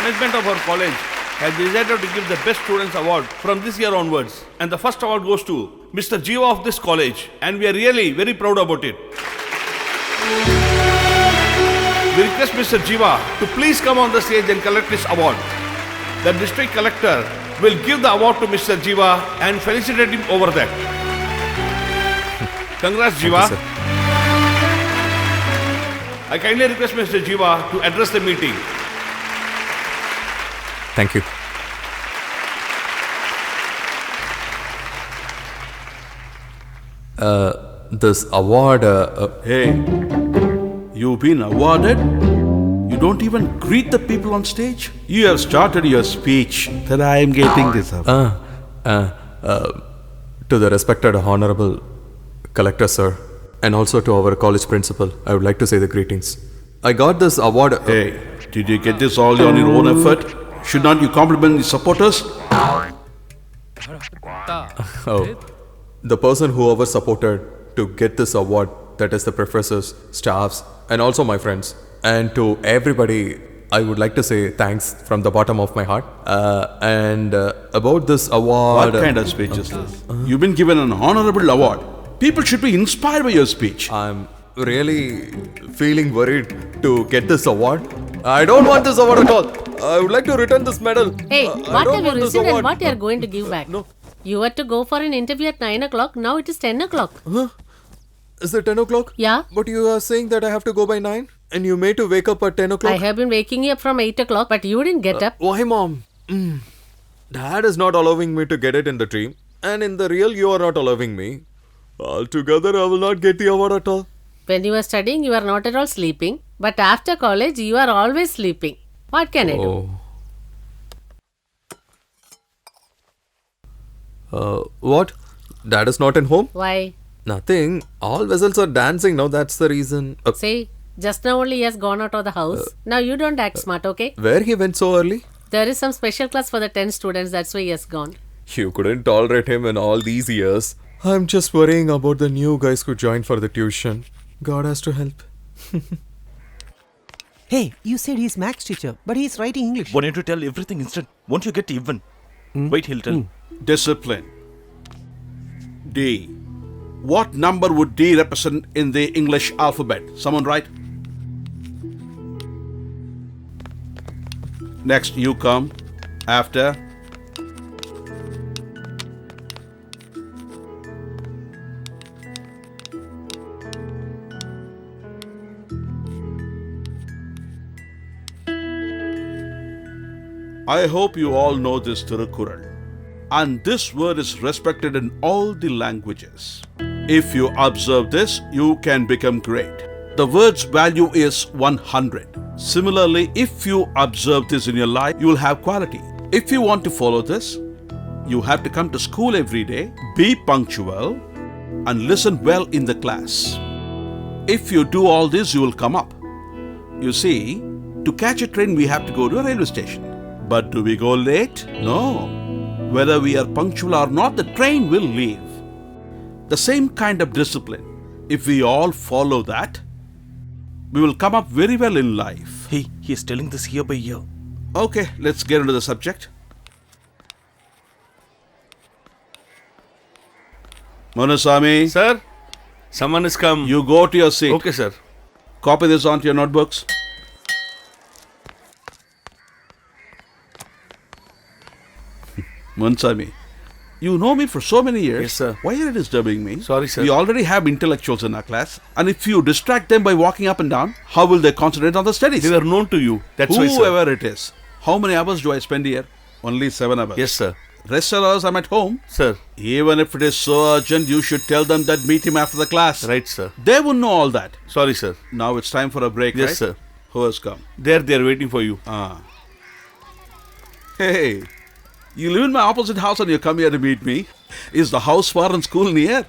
management of our college has decided to give the Best Students Award from this year onwards. And the first award goes to Mr. Jiva of this college. And we are really very proud about it. We request Mr. Jiva to please come on the stage and collect this award. The district collector will give the award to Mr. Jiva and felicitate him over that. Congrats, Jiva. Thank you, sir. I kindly request Mr. Jiva to address the meeting. Thank you. This award, Hey, you've been awarded? You don't even greet the people on stage? You have started your speech that I am getting this up. to the respected Honorable Collector, sir, and also to our college principal, I would like to say the greetings. I got this award. Hey, did you get this all on your own effort? Should not you compliment the supporters? The person whoever supported to get this award, that is the professors, staffs, and also my friends. And to everybody, I would like to say thanks from the bottom of my heart. About this award... What kind of speech is this? You've been given an honorable award. People should be inspired by your speech. I'm really feeling worried to get this award. I don't want this award at all. I would like to return this medal. Hey, I what don't have you want this received and award. what you are going to give back? No. You were to go for an interview at 9 o'clock, now it is 10 o'clock. Huh? Is it 10 o'clock? Yeah. But you are saying that I have to go by 9? And you made to wake up at 10 o'clock? I have been waking you up from 8 o'clock, but you didn't get up. Why, Mom? Dad is not allowing me to get it in the dream. And in the real, you are not allowing me. Altogether, I will not get the award at all. When you are studying, you are not at all sleeping. But after college, you are always sleeping. What can I do? What? Dad is not in home? Why? Nothing. All vessels are dancing now, that's the reason. See, just now only he has gone out of the house. Now you don't act smart, okay? Where he went so early? There is some special class for the 10 students, that's why he has gone. You couldn't tolerate him in all these years. I'm just worrying about the new guys who joined for the tuition. God has to help. Hey, you said he's Max teacher, but he's writing English. Why don't you tell everything instant? Won't you get even? Wait, he'll tell. Discipline. D. What number would D represent in the English alphabet? Someone write. Next, you come. After. I hope you all know this Tirukkural. And this word is respected in all the languages. If you observe this, you can become great. The word's value is 100. Similarly, if you observe this in your life, you will have quality. If you want to follow this, you have to come to school every day, be punctual, and listen well in the class. If you do all this, you will come up. You see, to catch a train, we have to go to a railway station. But do we go late? No. Whether we are punctual or not, the train will leave. The same kind of discipline, if we all follow that, we will come up very well in life. Hey, he is telling this year by year. Okay, let's get into the subject. Manusami, Sir, someone has come. you go to your seat. Okay, sir. Copy this onto your notebooks. Manusami, you know me for so many years. Yes, sir. Why are you disturbing me? Sorry, sir. We already have intellectuals in our class. And if you distract them by walking up and down, how will they concentrate on the studies? They were known to you. That's why, sir. Whoever it is. How many hours do I spend here? Only 7 hours. Yes, sir. Rest of the hours I'm at home. Sir. Even if it is so urgent, you should tell them that meet him after the class. Right, sir. They wouldn't know all that. Sorry, sir. Now it's time for a break, Yes, right? sir. Who has come? There they are waiting for you. Hey, you live in my opposite house and you come here to meet me. Is the house far and school near?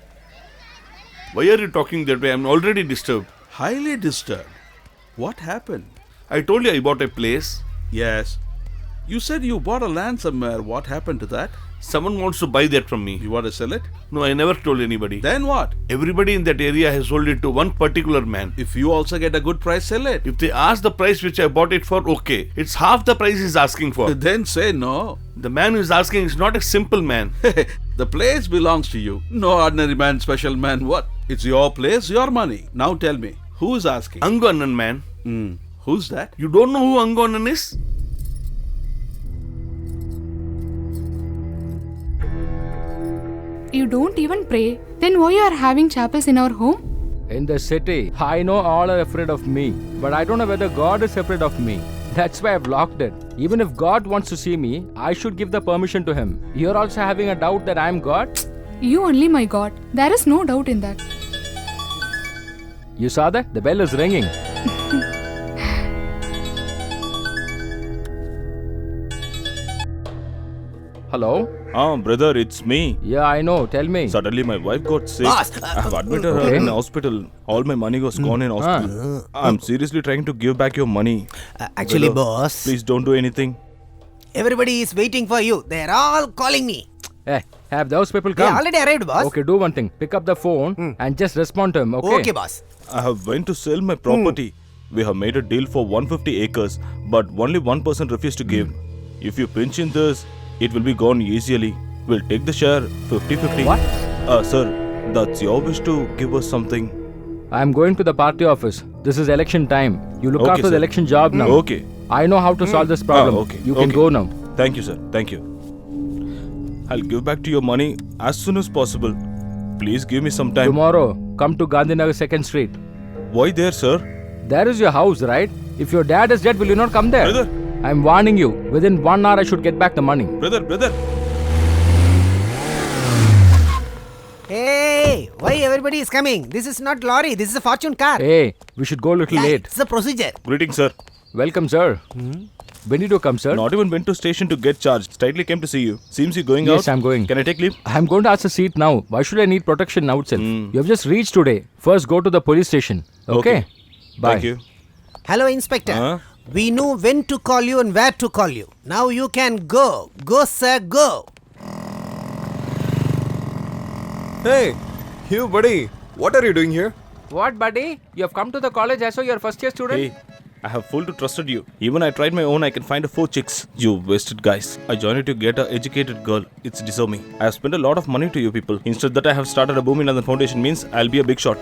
Why are you talking that way? I'm already disturbed. Highly disturbed. What happened? I told you I bought a place. Yes. You said you bought a land somewhere. What happened to that? Someone wants to buy that from me. You want to sell it? No, I never told anybody. Then what? Everybody in that area has sold it to one particular man. If you also get a good price, sell it. If they ask the price which I bought it for, okay. It's half the price he's asking for. Then say no. The man who is asking is not a simple man. The place belongs to you. No ordinary man, special man. What? It's your place, your money. Now tell me, who is asking? Angonan man. Who's that? You don't know who Angonan is? You don't even pray. Then why you are having chapels in our home? In the city, I know all are afraid of me, but I don't know whether God is afraid of me. That's why I've locked it. Even if God wants to see me, I should give the permission to him. You're also having a doubt that I'm God? You only my God. There is no doubt in that. You saw that? The bell is ringing. Hello? Brother, it's me. Yeah, I know. Tell me. Suddenly my wife got sick. Boss, I have admitted her okay. in hospital. All my money was gone in hospital. I'm seriously trying to give back your money. Actually, Brother, boss, Please don't do anything. everybody is waiting for you. They're all calling me. Hey, have those people They come. already arrived, boss. Okay, do one thing. Pick up the phone and just respond to him, okay? Okay, boss. I have went to sell my property. We have made a deal for 150 acres, but only one person refused to give. If you pinch in this, it will be gone easily. We'll take the share 50-50. What? Sir, that's your wish to give us something. I'm going to the party office. This is election time. You look Okay, after the sir. election job now. Okay. I know how to solve this problem. Okay. You can okay. go now. Thank you, sir. Thank you. I'll give back to your money as soon as possible. Please give me some time. Tomorrow, come to Gandhinagar 2nd Street. Why there, sir? There is your house, right? If your dad is dead, will you not come there? Brother. I'm warning you. Within 1 hour, I should get back the money. Brother. Hey, why everybody is coming? This is not lorry. This is a fortune car. Hey, we should go a little late. It's the procedure. Greetings, sir. Welcome, sir. When did you come, sir? Not even went to station to get charged. Straightly came to see you. Seems you're going out. Yes, I'm going. Can I take leave? I'm going to ask a seat now. Why should I need protection now itself? You have just reached today. First, go to the police station. Okay? Bye. Thank you. Hello, Inspector. Huh? We know when to call you and where to call you. Now you can go. Go, sir, go. Hey, you buddy. What are you doing here? What, buddy? You have come to the college as you're first year student? Hey, I have full to trusted you. Even I tried my own, I can find a 4 chicks. You wasted guys. I joined you to get an educated girl. It's deserve me. I have spent a lot of money to you people. Instead that I have started a boom in the foundation means I'll be a big shot.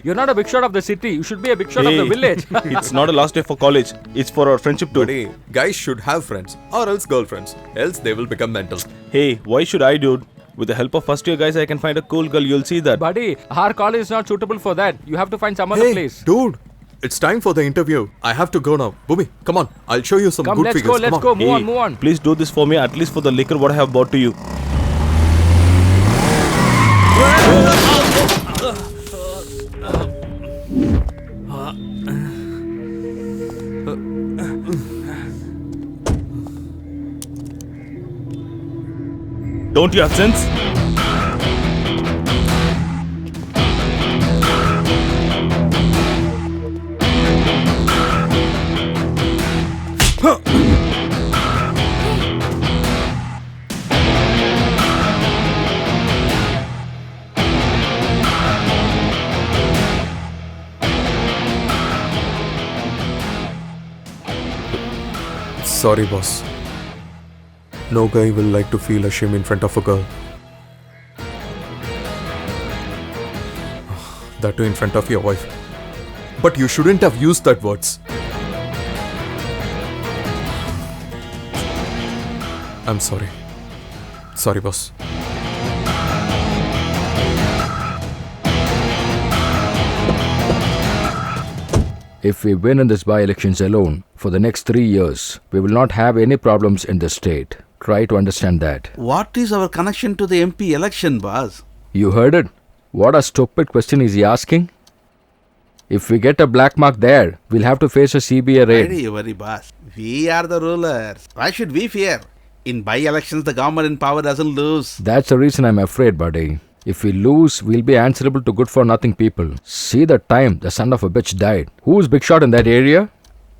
You're not a big shot of the city. You should be a big shot of the village. It's not a last day for college. It's for our friendship too. Buddy, guys should have friends or else girlfriends. Else they will become mental. Hey, why should I, dude? With the help of first year guys, I can find a cool girl. You'll see that. Buddy, our college is not suitable for that. You have to find some other Hey, place. dude. It's time for the interview. I have to go now. Boomy, come on. I'll show you some Come, good let's figures. go, let's come go. on. Move on, Hey, move on. Please do this for me, at least for the liquor what I have bought to you. Don't you have sense? Sorry, boss. No guy will like to feel ashamed in front of a girl. That too in front of your wife. But you shouldn't have used that words. I'm sorry. Sorry, boss. If we win in this by-elections alone, for the next 3 years, we will not have any problems in the state. Try to understand that. What is our connection to the MP election, boss? You heard it? What a stupid question is he asking? If we get a black mark there, we'll have to face a CBI raid. Very worry, boss. We are the rulers. Why should we fear? In by-elections, the government in power doesn't lose. That's the reason I'm afraid, buddy. If we lose, we'll be answerable to good-for-nothing people. See the time the son of a bitch died. Who's big shot in that area?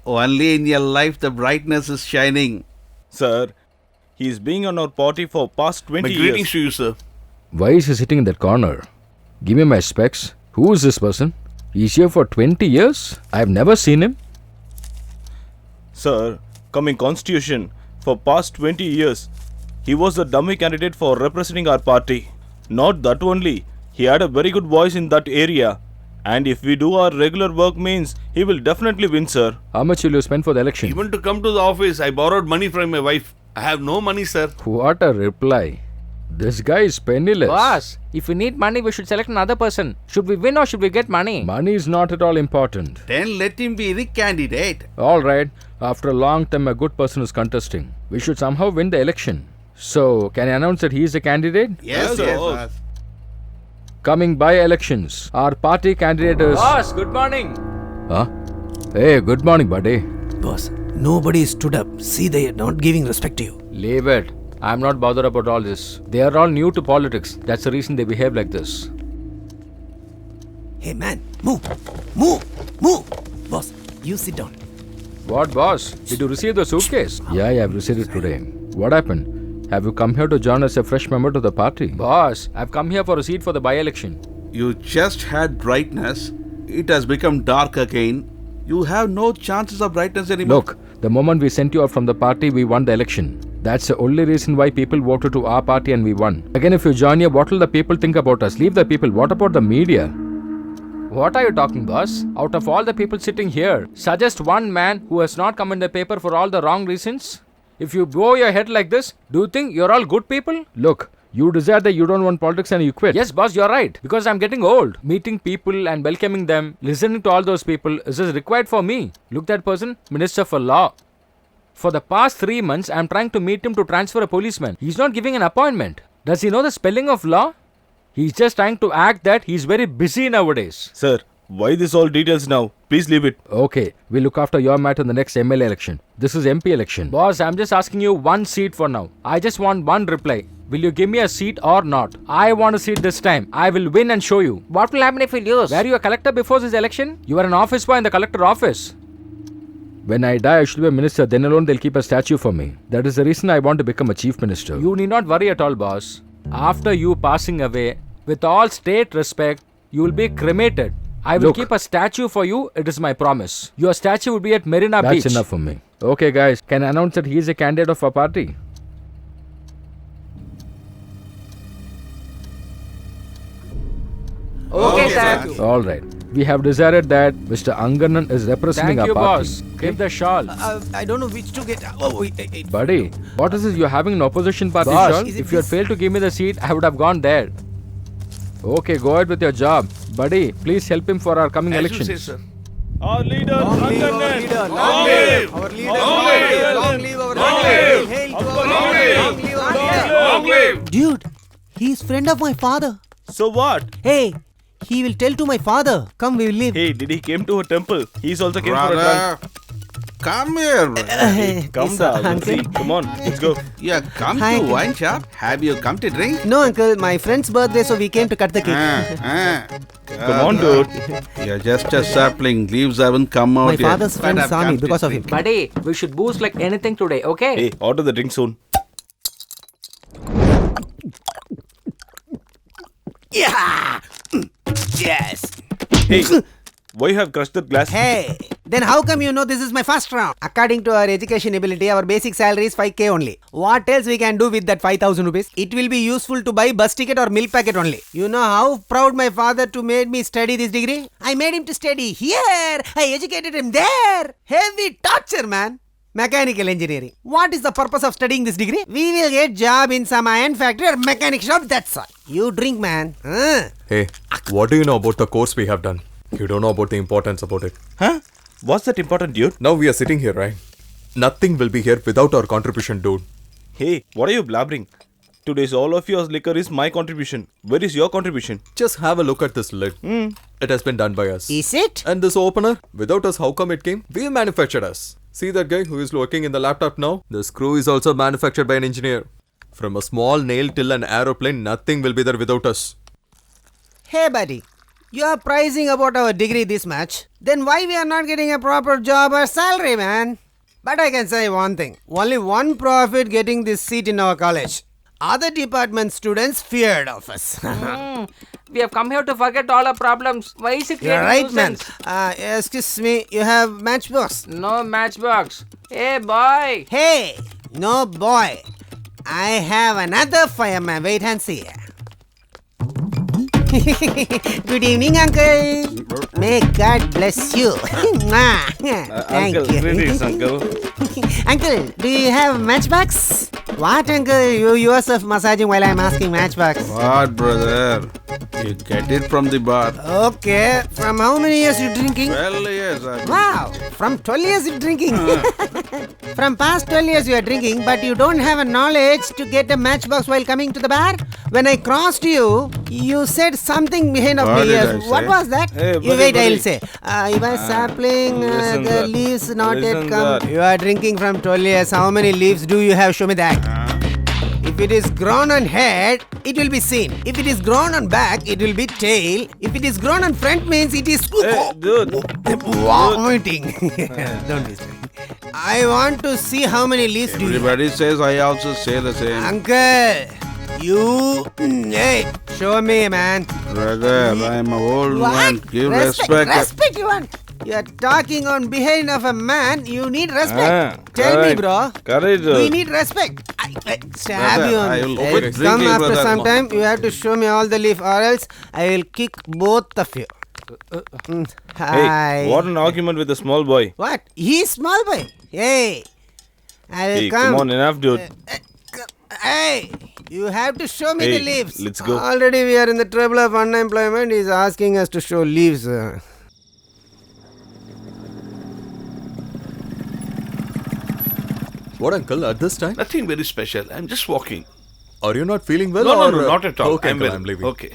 Only in your life the brightness is shining. Sir, he is being on our party for past 20 My years. greetings to you, sir. Why is he sitting in that corner? Give me my specs. Who is this person? He's here for 20 years? I've never seen him. Sir, coming constitution, for past 20 years, he was the dummy candidate for representing our party. Not that only, he had a very good voice in that area. And if we do our regular work means, he will definitely win, sir. How much will you spend for the election? Even to come to the office, I borrowed money from my wife. I have no money, sir. What a reply. This guy is penniless. Boss, if we need money, we should select another person. Should we win or should we get money? Money is not at all important. Then let him be the candidate. Alright, after a long time, a good person is contesting. We should somehow win the election. So, can I announce that he is a candidate? Yes, yes, boss. Coming by elections, our party candidate is. Boss, good morning. Huh? Hey, good morning, buddy. Boss, nobody stood up. See, they are not giving respect to you. Leave it. I'm not bothered about all this. They are all new to politics. That's the reason they behave like this. Hey man, move, move, move. Boss, you sit down. What, boss? Did you receive the suitcase? Yeah, I've received it today. What happened? Have you come here to join as a fresh member to the party? Boss, I've come here for a seat for the by-election. You just had brightness. It has become dark again. You have no chances of brightness anymore. Look, the moment we sent you out from the party, we won the election. That's the only reason why people voted to our party and we won. Again, if you join here, what will the people think about us? Leave the people. What about the media? What are you talking, boss? Out of all the people sitting here, suggest one man who has not come in the paper for all the wrong reasons? If you bow your head like this, do you think you're all good people? Look, you decide that you don't want politics and you quit. Yes, boss, you're right. Because I'm getting old. Meeting people and welcoming them, listening to all those people is just required for me. Look that person, Minister for Law. For the past 3 months, I'm trying to meet him to transfer a policeman. He's not giving an appointment. Does he know the spelling of law? He's just trying to act that he's very busy nowadays. Sir, why this all details now? Please leave it. Okay, we'll look after your matter in the next MLA election. This is MP election. Boss, I'm just asking you one seat for now. I just want one reply. Will you give me a seat or not? I want a seat this time. I will win and show you. What will happen if we lose? Were you a collector before this election? You were an office boy in the collector office. When I die, I should be a minister. Then alone they'll keep a statue for me. That is the reason I want to become a chief minister. You need not worry at all, boss. After you passing away, with all state respect, you will be cremated. I will keep a statue for you. It is my promise. Your statue will be at Marina Beach. That's enough for me. Okay, guys. Can I announce that he is a candidate of our party? Okay, sir. All right. We have decided that Mr. Anganan is representing our party. Thank you, boss. Give the shawl. I don't know which to get. Oh, wait. Buddy, what is this? You're having an opposition party shawl? If you had failed to give me the seat, I would have gone there. Okay, go ahead with your job. Buddy, please help him for our coming As you elections. say, sir. Our leader, Anganan. Long live our leader. Long live our leader. Hail to our leader. Long live. Dude, he's friend of my father. So what? Hey, he will tell to my father. Come, we will leave. Hey, did he came to a temple? He's also came for a Brother, drunk. come here. Come Yes, down. uncle. See, come on, let's go. Yeah, come Hi, to uncle. wine shop. Have you come to drink? No, uncle, my friend's birthday, so we came to cut the cake. Come on, dude. You're just a sapling. Leaves haven't come out My yet. father's But friend I've saw come me to because of drink. him. Buddy, we should boost like anything today, okay? Hey, order the drink soon. Yeah! Yes! Hey, why you have crushed that glass? Hey, then how come you know this is my first round? According to our education ability, our basic salary is 5k only. What else we can do with that 5,000 rupees? It will be useful to buy bus ticket or milk packet only. You know how proud my father to made me study this degree? I made him to study here. I educated him there. Heavy torture, man. Mechanical engineering. What is the purpose of studying this degree? We will get job in some iron factory or mechanic shop, that's all. You drink, man. Hey, what do you know about the course we have done? You don't know about the importance about it. Huh? What's that important, dude? Now we are sitting here, right? Nothing will be here without our contribution, dude. Hey, what are you blabbering? Today's all of your liquor is my contribution. Where is your contribution? Just have a look at this lid. It has been done by us. Is it? And this opener, without us, how come it came? We manufactured us. See that guy who is working in the laptop now? The screw is also manufactured by an engineer. From a small nail till an aeroplane, nothing will be there without us. Hey buddy, you are pricing about our degree this much. Then why we are not getting a proper job or salary, man? But I can say one thing. Only one prophet getting this seat in our college. Other department students feared of us. We have come here to forget all our problems. Why is it You're creating right, man. nuisance? Excuse me, you have matchbox. No matchbox. Hey, boy. Hey, no boy. I have another fireman. Wait and see. Good evening, uncle. May God bless you. Thank Uncle, you. greetings, uncle. Uncle, do you have matchbox? What, uncle? You yourself massaging while I'm asking matchbox. What, brother? You get it from the bar. Okay. From how many years you drinking? Well, yes. Wow. From 12 years you drinking. From past 12 years you are drinking, but you don't have a knowledge to get a matchbox while coming to the bar. When I crossed you, you said something behind of What me did ears. I What say? was that? Hey, You buddy, wait, buddy. I'll say. You are sapling, listen the that. leaves not yet Listen come. that. You are drinking from 12 years. How many leaves do you have? Show me that. If it is grown on head, it will be seen. If it is grown on back, it will be tail. If it is grown on front, means it is Hey, dude. vomiting. Don't disturb. I want to see how many leaves do you have. Everybody says I also say the same. Uncle, you... Hey, show me, man. Brother, I am an old What? man. Give respect. Respect you want. You are talking on behalf of a man. You need respect. Tell me, correct. bro. Correct, Do you dude. need respect? I stab Brother, you I on will the quit head. Come drinking, after brother. some time. You have to show me all the leaf, or else I will kick both of you. Hi. Hey, what an argument with a small boy. What? He's small boy. Hey. I will Hey, come on, enough, dude. Hey, you have to show me Hey, the leaves. let's go. Already we are in the trouble of unemployment. He's asking us to show leaves. What, uncle, at this time? Nothing very special. I'm just walking. Are you not feeling well? No, or, no, not at all. Okay, uncle, well. I'm leaving. Okay.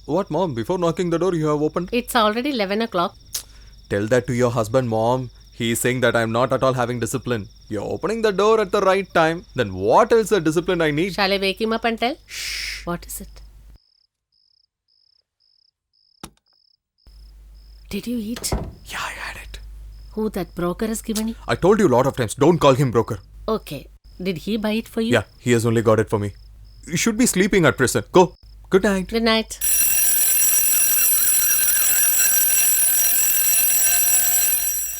What, mom? Before knocking the door, you have opened? It's already 11 o'clock. Tell that to your husband, mom. He is saying that I'm not at all having discipline. You're opening the door at the right time. Then what else a discipline I need? Shall I wake him up and tell? What is it? Did you eat? Yeah, I had it. Who that broker has given you? I told you a lot of times, don't call him broker. Okay. Did he buy it for you? Yeah, he has only got it for me. You should be sleeping at present. Go. Good night. Good night.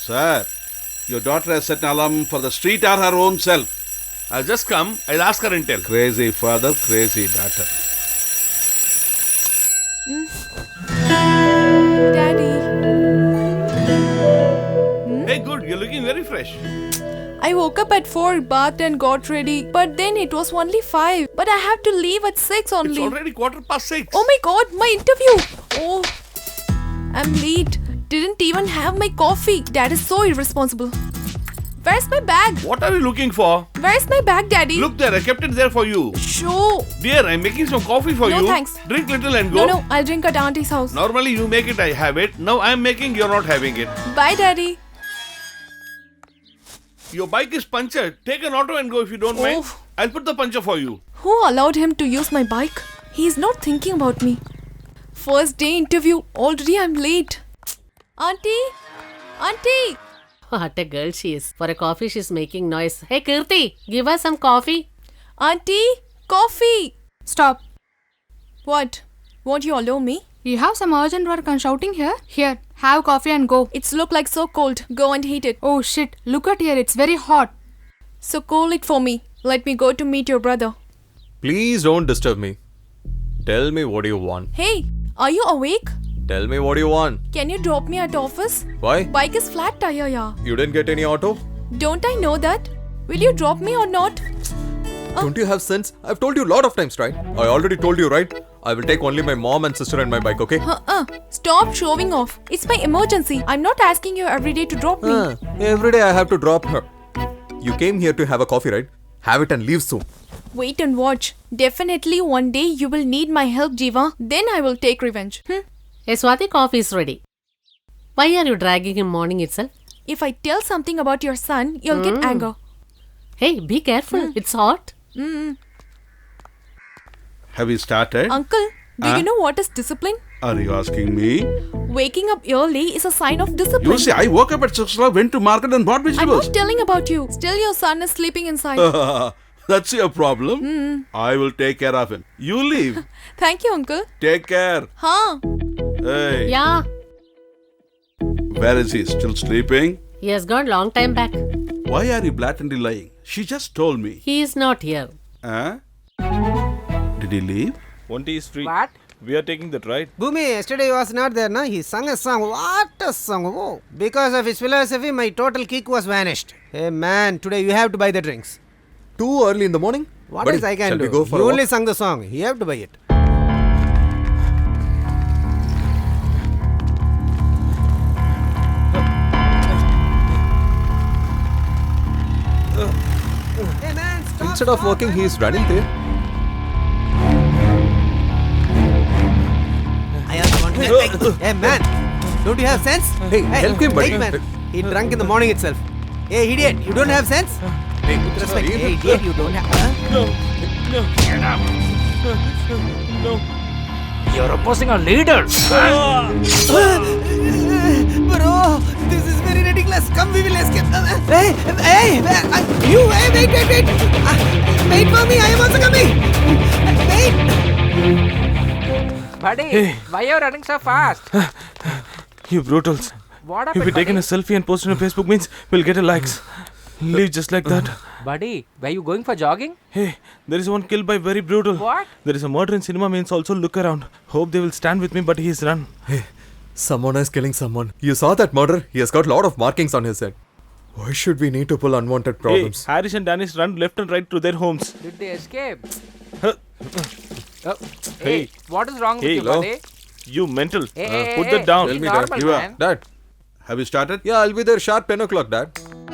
Sir, your daughter has set an alarm for the street or her own self. I'll just come. I'll ask her and tell. Crazy father, crazy daughter. Daddy. Hey, good. You're looking very fresh. I woke up at 4, bathed and got ready. But then it was only 5. But I have to leave at 6 It's only. already 6:15. Oh my god, my interview! Oh, I'm late. Didn't even have my coffee. Dad is so irresponsible. Where's my bag? What are you looking for? Where's my bag, Daddy? Look there. I kept it there for you. Show. Dear, I'm making some coffee for No, you. thanks. Drink little and go. No, I'll drink at Auntie's house. Normally you make it, I have it. Now I'm making, you're not having it. Bye, Daddy. Your bike is punctured. Take an auto and go if you don't mind. Oh. I'll put the puncture for you. Who allowed him to use my bike? He's not thinking about me. First day interview. Already I'm late. Auntie? Auntie? What a girl she is. For a coffee, she's making noise. Hey, Kirti, give us some coffee. Auntie? Coffee! Stop. What? Won't you allow me? You have some urgent work and shouting here? Here, have coffee and go. It's look like so cold. Go and heat it. Oh shit, look at here, it's very hot. So cool it for me. Let me go to meet your brother. Please don't disturb me. Tell me what you want. Hey, are you awake? Tell me what you want. Can you drop me at office? Why? Bike is flat tire, yeah. You didn't get any auto? Don't I know that? Will you drop me or not? Don't you have sense? I've told you a lot of times, right? I already told you, right? I will take only my mom and sister and my bike, okay? Stop showing off. It's my emergency. I'm not asking you every day to drop me. Every day I have to drop her. You came here to have a coffee, right? Have it and leave soon. Wait and watch. Definitely one day you will need my help, Jiva. Then I will take revenge. Hey, Swati, coffee is ready. Why are you dragging him morning itself? If I tell something about your son, you'll get anger. Hey, be careful. It's hot. Have you started? Uncle, do you know what is discipline? Are you asking me? Waking up early is a sign of discipline. You see, I woke up at 6 o'clock, went to market and bought I'm vegetables. not telling about you. Still, your son is sleeping inside. That's your problem. I will take care of him. You leave. Thank you, uncle. Take care. Huh? Hey, Yeah, where is he? Still sleeping? he has gone long time back. Why are you blatantly lying? She just told me. He is not here. Huh? Did he leave? One tea is free. What? We are taking that, right? Bhumi, yesterday he was not there, na? He sang a song. What a song. Oh. Because of his philosophy, my total kick was vanished. Hey man, today you have to buy the drinks. Too early in the morning? What Buddy, else I can shall do? we go for You a only walk? sung the song. You have to buy it. Hey man, stop, Instead of stop, working, man. he is running there. I also want to. Hey man, don't you have sense? Hey, help him, buddy. Wait, man. He drunk in the morning itself. Hey idiot, you don't have sense? Hey, With respect, leave hey him. idiot, you don't have. Huh? No. You're opposing a leader. Bro, this is very ridiculous. Come, we will escape. Hey, you, wait. Wait for me, I am also coming. Wait. Buddy, why are you running so fast? You brutals. What If happened, we taken a buddy? selfie and post it on Facebook means we'll get a likes. Leave just like that. Buddy, were you going for jogging? Hey, there is one killed by very brutal. What? There is a murder in cinema means also look around. Hope they will stand with me, but he is run. Someone is killing someone. You saw that murder? He has got a lot of markings on his head. Why should we need to pull unwanted problems? Hey, Harish and Danish run left and right to their homes. Did they escape? Huh. Oh, Hey. hey, what is wrong with Hey, you, hello? buddy? You mental. Hey, Put hey, that down. be Tell me, normal, Dad. You are- man. Dad. Have you started? Yeah, I'll be there sharp 10 o'clock, Dad.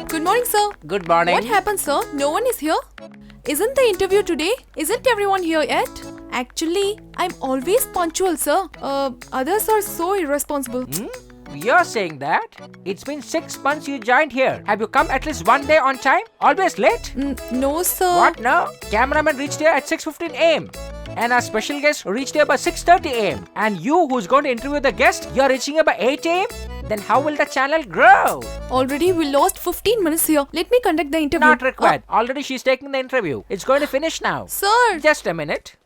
Good morning, sir. Good morning. What happened, sir? No one is here? Isn't the interview today? Isn't everyone here yet? Actually, I'm always punctual, sir. Others are so irresponsible. You're saying that? It's been 6 months you joined here. Have you come at least one day on time? Always late? No, sir. What? No. Cameraman reached here at 6:15 a.m. And our special guest reached here by 6:30 a.m. And you, who's going to interview the guest, you're reaching here by 8 a.m. Then how will the channel grow? Already we lost 15 minutes here. Let me conduct the interview. Not required. Already she's taking the interview. It's going to finish now. Sir. Just a minute.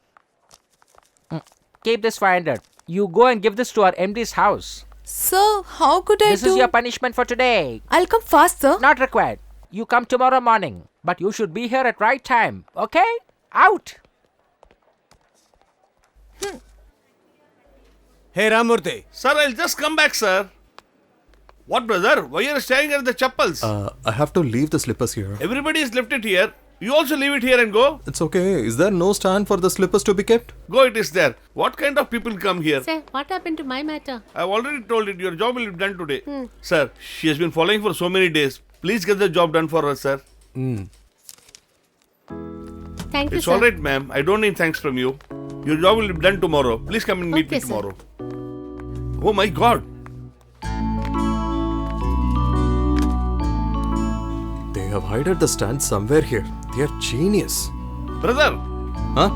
Keep this 500. You go and give this to our MD's house. Sir, how could I This do? is your punishment for today. I'll come fast, sir. Not required. You come tomorrow morning. But you should be here at right time. Okay? Out. Hey Ramurthy. Sir, I'll just come back, sir. What, brother? Why are you staring at the chappals? I have to leave the slippers here. Everybody has left it here. You also leave it here and go. It's okay. Is there no stand for the slippers to be kept? Go, it is there. What kind of people come here? Say, what happened to my matter? I've already told it. Your job will be done today. Sir, she has been following for so many days. Please get the job done for her, sir. Thank you, It's sir. all right, ma'am. I don't need thanks from you. Your job will be done tomorrow. Please come and meet Okay, me sir. tomorrow. Oh my God. They have hidden the stand somewhere here. They are genius. Brother, Huh?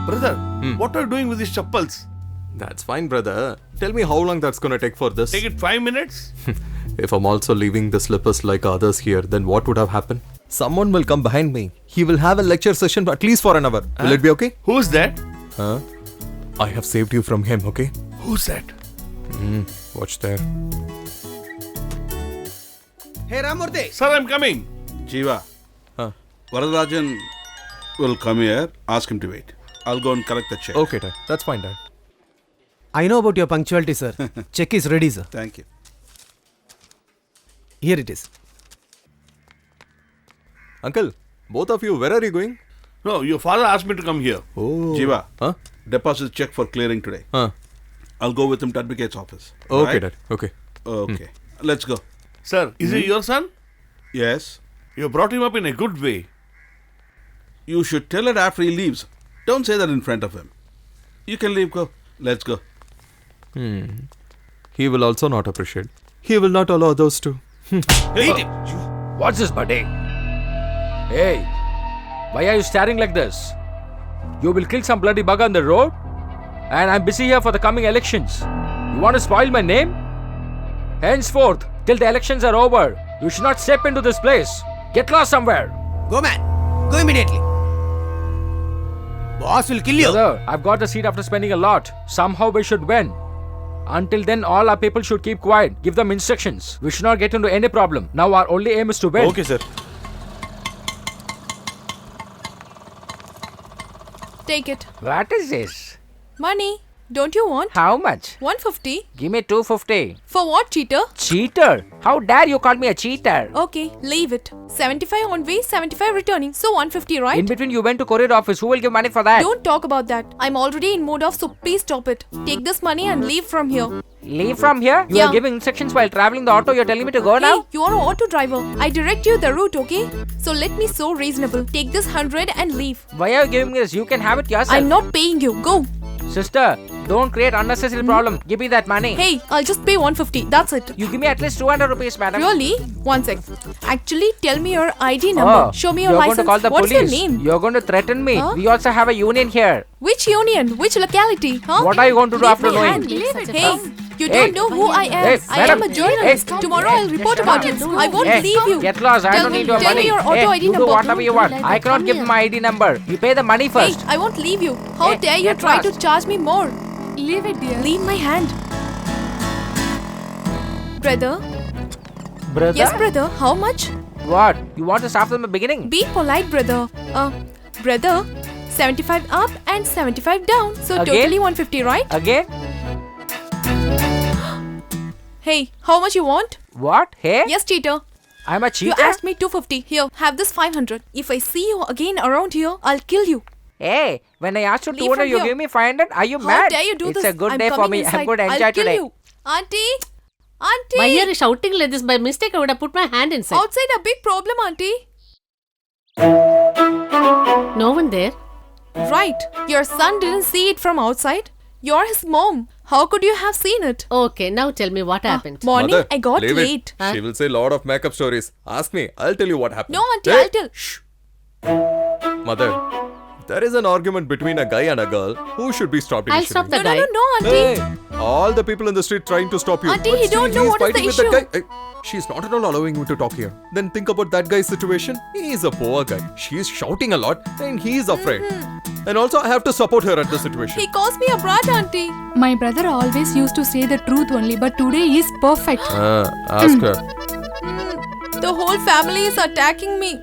brother, what are you doing with these chappals? That's fine, brother. Tell me how long that's gonna take for this. Take it 5 minutes? If I'm also leaving the slippers like others here, then what would have happened? Someone will come behind me. He will have a lecture session at least for an hour. Will it be okay? Who's that? Huh? I have saved you from him, okay? Who's that? Watch there. Hey Ramurthy. Sir, I'm coming. Jiva. Huh? Varadarajan will come here. Ask him to wait. I'll go and collect the check. Okay, Dad. That's fine, Dad. I know about your punctuality, sir. Check is ready, sir. Thank you. Here it is. Uncle, both of you, where are you going? No, your father asked me to come here. Oh. Jiva, Huh? deposit check for clearing today. Huh? I'll go with him to advocate's office. Okay, Right? Dad. Okay. Okay. Let's go. Sir, is he your son? Yes. You brought him up in a good way. You should tell it after he leaves. Don't say that in front of him. You can leave. Go. Let's go. He will also not appreciate. He will not allow those to. What's this, buddy? Hey, why are you staring like this? You will kill some bloody bug on the road? and I'm busy here for the coming elections. You want to spoil my name? Henceforth, till the elections are over, you should not step into this place. Get lost somewhere. Go, man. Go immediately. Boss will kill you. Brother, I've got the seat after spending a lot. Somehow we should win. Until then, all our people should keep quiet. Give them instructions. We should not get into any problem. Now our only aim is to win. Okay, sir. Take it. What is this? Money. Don't you want? How much? 150. Give me 250. For what, cheater? Cheater? How dare you call me a cheater? Okay, leave it. 75 on way, 75 returning. So 150, right? In between, you went to courier office. Who will give money for that? Don't talk about that. I'm already in mood off, so please stop it. Take this money and leave from here. Leave from here? You Yeah. are giving instructions while traveling the auto. You're telling me to go Hey, now? you are an auto driver. I direct you the route, okay? So let me so reasonable. Take this 100 and leave. Why are you giving me this? You can have it yourself. I'm not paying you. Go. Sister, don't create unnecessary problem. Give me that money. Hey, I'll just pay 150. That's it. You give me at least 200 rupees, madam. Really? One sec. Actually, tell me your ID number. Oh, Show me your you're license. going to call the What's police. your name? You're going to threaten me. Huh? We also have a union here. Which union? Which locality? Huh? What are you going to do Leave after my knowing? hand. Hey, you Hey. don't know who I am. Hey, I am madam. a journalist. Hey. Tomorrow I'll report Hey, about it. I won't Hey, leave you. Get lost. I Tell don't me- need your tell money. me your auto Hey, ID you do number. whatever you want. I cannot give my ID number. You pay the money Hey, first. I won't leave you. How Hey, dare you get try to lost. charge me more? Leave it, dear. Leave my hand. Brother? Brother? Yes, brother. How much? What? You want to start from the beginning? Be polite, brother. Brother, 75 up and 75 down. So Again? totally 150, right? Again? Hey, how much you want? What? Hey? Yes, cheater. I'm a You cheater? asked me 250. Here, have this 500. If I see you again around here, I'll kill you. Hey, when I asked you Leave 200, from you here. give me 500? Are you How mad? dare you do it's this? a good I'm day for coming me. inside. I'm going to enjoy I'll kill today. you. Auntie? Auntie? Why are you shouting like this? By mistake, I would have put my hand inside. Outside a big problem, auntie. No one there. Right. Your son didn't see it from outside. You're his mom. How could you have seen it? Okay, now tell me what happened. Morning, Mother, I got leave it. late. Huh? She will say a lot of makeup stories. Ask me. I'll tell you what happened. No, auntie, Hey, I'll tell. Mother, there is an argument between a guy and a girl. Who should be stopped I'll initially? stop the No, guy. no, auntie. Hey, all the people in the street trying to stop you. Auntie, But he still don't know he is what is fighting the with that issue. guy. Hey, she's not at all allowing me to talk here. Then think about that guy's situation. He is a poor guy. She is shouting a lot and he is afraid. And also I have to support her at the situation. He calls me a brat, auntie. My brother always used to say the truth only, but today he is perfect. Ask her. The whole family is attacking me.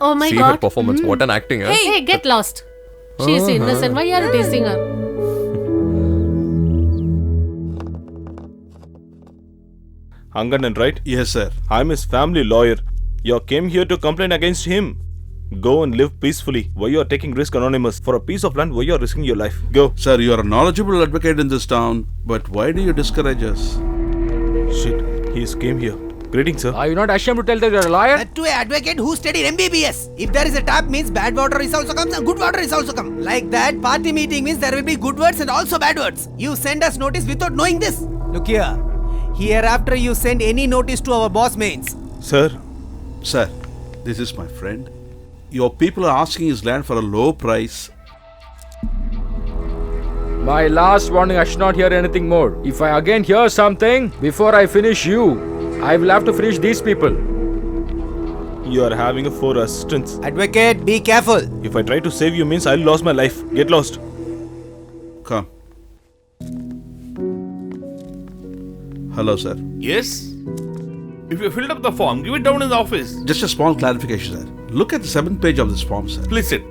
Oh my See her god. performance. What an acting. Huh? Hey, get lost. She is innocent. Why are you teasing her? Anganan, right? Yes, sir. I'm his family lawyer. You came here to complain against him. Go and live peacefully. Why you are taking risk, Anonymous? For a piece of land, why you are risking your life? Go. Sir, you are a knowledgeable advocate in this town, but why do you discourage us? Shit, he came here. Greetings, sir. Are you not ashamed to tell that you're a lawyer? That to an advocate who studied MBBS. If there is a tap means bad water is also comes and good water is also come. Like that, party meeting means there will be good words and also bad words. You send us notice without knowing this. Look here. Hereafter you send any notice to our boss mains. Sir, Sir, this is my friend. Your people are asking his land for a low price. My last warning, I should not hear anything more. If I again hear something, before I finish you, I will have to finish these people. you are having a 4 assistants. Advocate, be careful. If I try to save you means I'll lose my life. Get lost. Come. Hello, sir. Yes? If you filled up the form, give it down in the office. Just a small clarification, sir. Look at the 7th page of this form, sir. Please sit.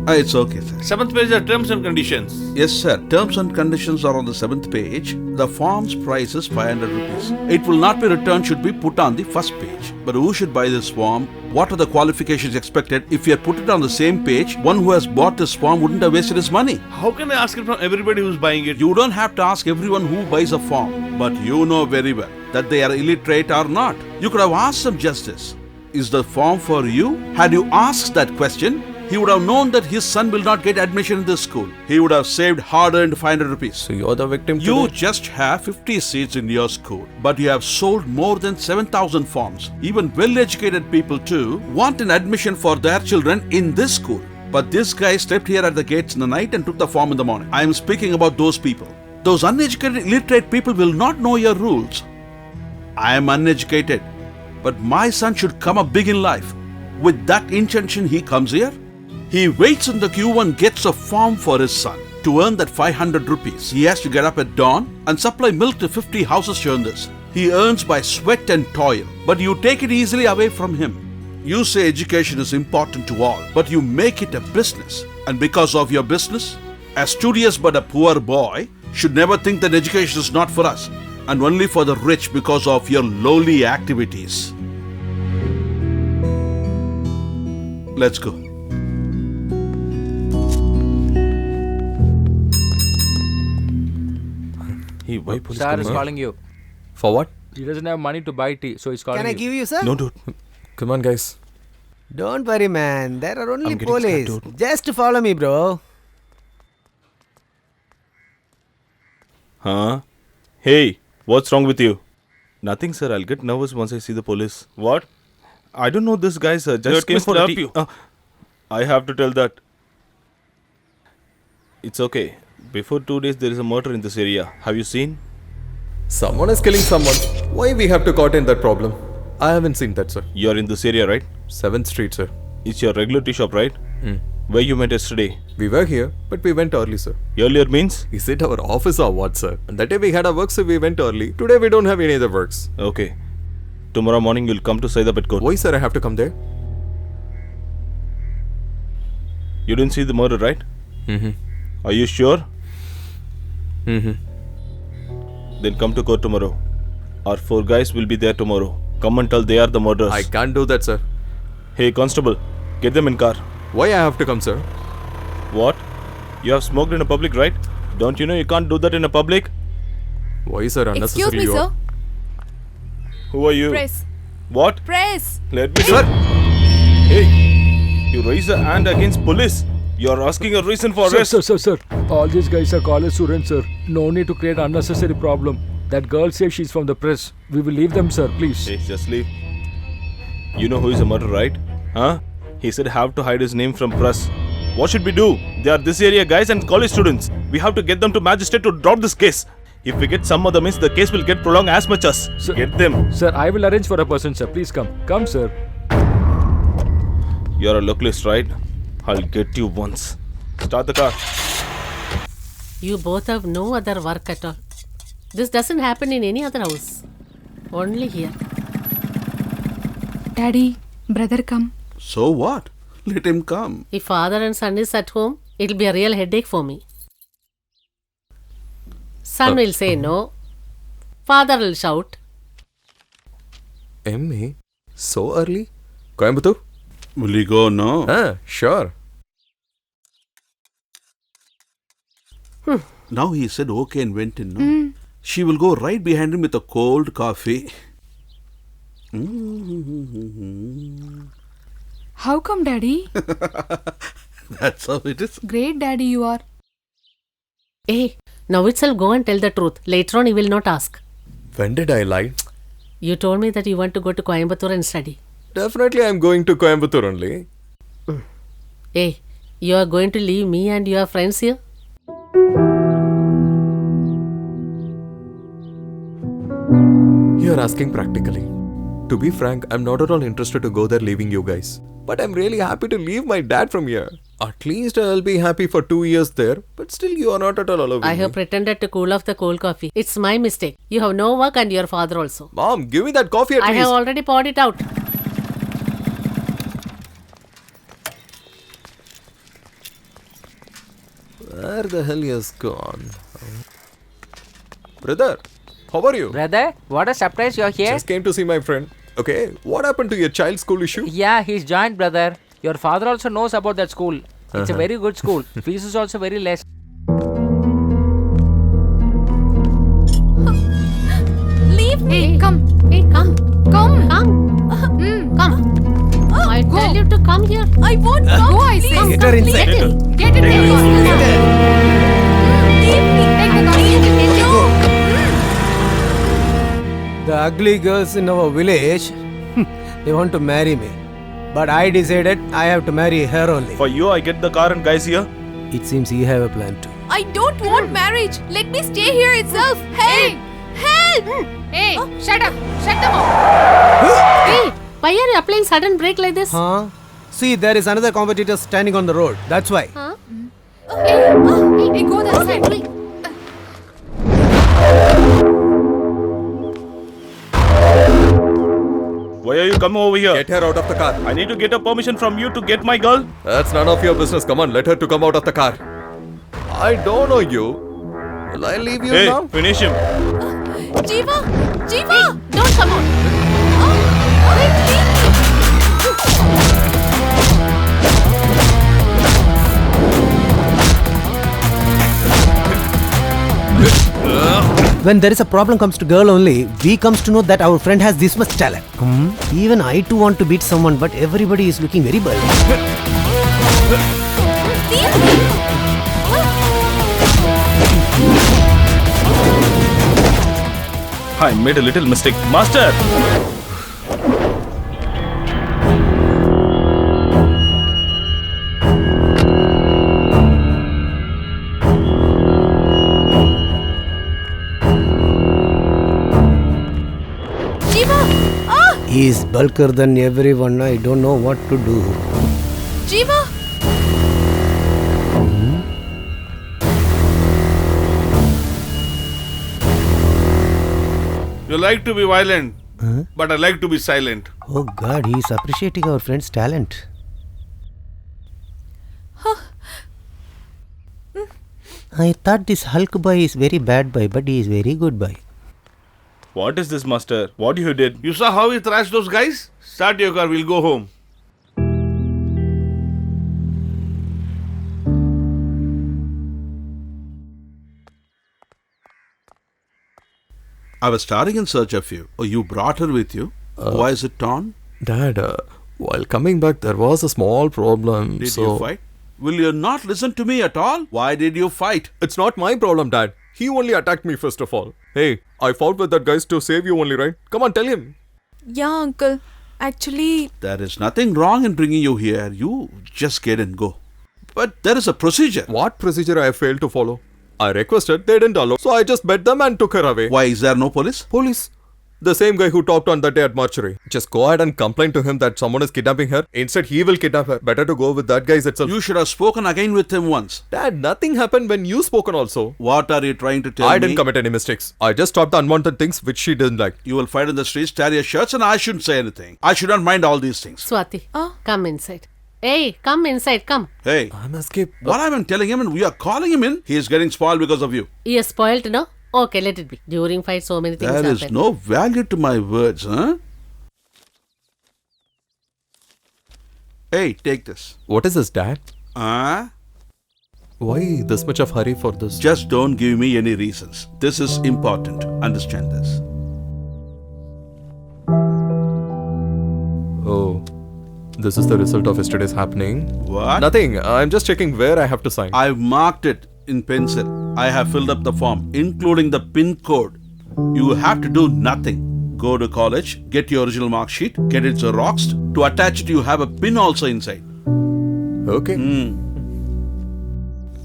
It's okay, sir. 7th page are terms and conditions. Yes, sir. Terms and conditions are on the 7th page. The form's price is 500 rupees. It will not be returned should be put on the first page. But who should buy this form? What are the qualifications expected? If you had put it on the same page, one who has bought this form wouldn't have wasted his money. How can I ask it from everybody who's buying it? You don't have to ask everyone who buys a form, but you know very well that they are illiterate or not. You could have asked them just this. Is the form for you? Had you asked that question, he would have known that his son will not get admission in this school. He would have saved hard-earned 500 rupees. So you're the victim You today? just have 50 seats in your school, but you have sold more than 7,000 forms. Even well-educated people too want an admission for their children in this school. But this guy slept here at the gates in the night and took the form in the morning. I am speaking about those people. Those uneducated, illiterate people will not know your rules. I am uneducated, but my son should come up big in life. With that intention, he comes here. He waits in the queue and gets a form for his son. To earn that 500 rupees, he has to get up at dawn and supply milk to 50 houses here in this. He earns by sweat and toil, but you take it easily away from him. You say education is important to all, but you make it a business. And because of your business, a studious but a poor boy should never think that education is not for us, and only for the rich because of your lowly activities. Let's go. Why police Sir coming? is calling you. For what? He doesn't have money to buy tea, so he's calling Can I you. give you, sir? No, dude. Come on, guys. Don't worry, man. There are only I'm getting police. scared, dude. Just follow me, bro. Huh? Hey, what's wrong with you? Nothing, sir. I'll get nervous once I see the police. What? I don't know this guy, sir. Just came for a tea. I have to tell that. It's okay. Before 2 days, there is a murder in this area. Have you seen? Someone is killing someone. Why we have to caught in that problem? I haven't seen that, sir. You're in this area, right? 7th Street, sir. It's your regular tea shop, right? Where you met yesterday? We were here, but we went early, sir. Earlier means? Is it our office or what, sir? And that day we had our work, so we went early. Today we don't have any other works. Okay. Tomorrow morning you'll come to Saidapet Court. Why, sir, I have to come there? You didn't see the murder, right? Mm-hmm. Are you sure? Mm-hmm. Then come to court tomorrow. Our 4 guys will be there tomorrow. Come and tell they are the murderers. I can't do that, sir. Hey, constable, get them in car. Why I have to come, sir? What? You have smoked in a public, right? Don't you know you can't do that in a public? Why, sir, Excuse unnecessarily? me, sir. Who are you? Press. What? Press. Let me do it. Hey, you raise a hand against police. You are asking a reason for arrest. Sir. All these guys are college students, sir. No need to create unnecessary problem. That girl says she's from the press. We will leave them, sir, please. Hey, just leave. You know who is a murderer, right? Huh? He said have to hide his name from press. What should we do? They are this area guys and college students. We have to get them to magistrate to drop this case. If we get some other means, the case will get prolonged as much as. Sir, get them. Sir, I will arrange for a person, sir. Please come. Come, sir. You're a localist, right? I'll get you once. Start the car. You both have no other work at all. This doesn't happen in any other house. Only here. Daddy, brother come. So what? Let him come. If father and son is at home, it'll be a real headache for me. Son will say no. Father will shout. MA? So early? Coimbatore? Will he go? No. Sure. Now he said okay and went in. No? She will go right behind him with a cold coffee. How come, Daddy? That's how it is. Great, Daddy, you are. Hey, now itself go and tell the truth. Later on, he will not ask. When did I lie? You told me that you want to go to Coimbatore and study. Definitely I'm going to Coimbatore only. Hey, you are going to leave me and your friends here? You're asking practically. To be frank, I'm not at all interested to go there leaving you guys. But I'm really happy to leave my dad from here. At least I'll be happy for 2 years there. But still you are not at all allowing I have me. pretended to cool off the cold coffee. It's my mistake. You have no work and your father also. Mom, give me that coffee at I least. have already poured it out. Where the hell he has gone? Brother, how are you? Brother, what a surprise you're here. Just came to see my friend. Okay, what happened to your child's school issue? Yeah, he's joined, brother. Your father also knows about that school. It's a very good school. Fees is also very less. Leave me. Hey, come. Hey, come. Come. Come. Come. I tell you to come here. I won't come. Go, I say. Get her inside. Get in. Get it. Leave me. Take the coffee. The ugly girls in our village, they want to marry me. But I decided I have to marry her only. For you, I get the car and guys here. It seems you have a plan too. I don't want marriage. Let me stay here itself. Help! Help! Hey, shut up. Shut them up. Hey, why are you applying sudden brake like this? Huh? See, there is another competitor standing on the road. That's why. Huh? Hey, go that side. Why are you coming over here? Get her out of the car. I need to get a permission from you to get my girl. That's none of your business. Come on, let her to come out of the car. I don't know you. Will I leave you Hey, now? finish him. Jiva! Jiva! Don't come out. Wait, leave me. When there is a problem comes to girl only, we comes to know that our friend has this much talent. Even I too want to beat someone, but everybody is looking very bad. Leave me. I made a little mistake. Master! Jiva! Ah! He is bulkier than everyone. I don't know what to do. Jiva! You like to be violent, but I like to be silent. Oh God, he is appreciating our friend's talent. I thought this Hulk boy is very bad boy, but he is very good boy. What is this, Master? What you did? You saw how he thrashed those guys? Start your car, we'll go home. I was starting in search of you. Oh, you brought her with you? Why is it torn? Dad, while coming back, there was a small problem. Did you fight? Will you not listen to me at all? Why did you fight? It's not my problem, Dad. He only attacked me first of all. Hey, I fought with that guy to save you only, right? Come on, tell him. Yeah, uncle. Actually, There is nothing wrong in bringing you here. You just get and go. But there is a procedure. What procedure I failed to follow? I requested, they didn't allow. So I just bet them and took her away. Why is there no police? Police. The same guy who talked on that day at mortuary. Just go ahead and complain to him that someone is kidnapping her. Instead, he will kidnap her. Better to go with that guy itself. You should have spoken again with him once. Dad, nothing happened when you spoken also. What are you trying to tell me? I didn't commit any mistakes. I just stopped the unwanted things which she didn't like. You will fight in the streets, tear your shirts, and I shouldn't say anything. I should not mind all these things. Swati, come inside. Hey, come inside, come. Hey, I'm escaped. what I've been telling him and we are calling him in, he is getting spoiled because of you. He is spoiled, no? Okay, let it be. During fight, so many things There is happen. no value to my words, huh? Hey, take this. What is this, Dad? Huh? Why this much of hurry for this? Just don't give me any reasons. This is important. Understand this. Oh, this is the result of yesterday's happening. What? Nothing. I'm just checking where I have to sign. I've marked it in pencil. I have filled up the form, including the PIN code. You have to do nothing. Go to college, get your original mark sheet, get it xeroxed. To attach it, you have a pin also inside. Okay.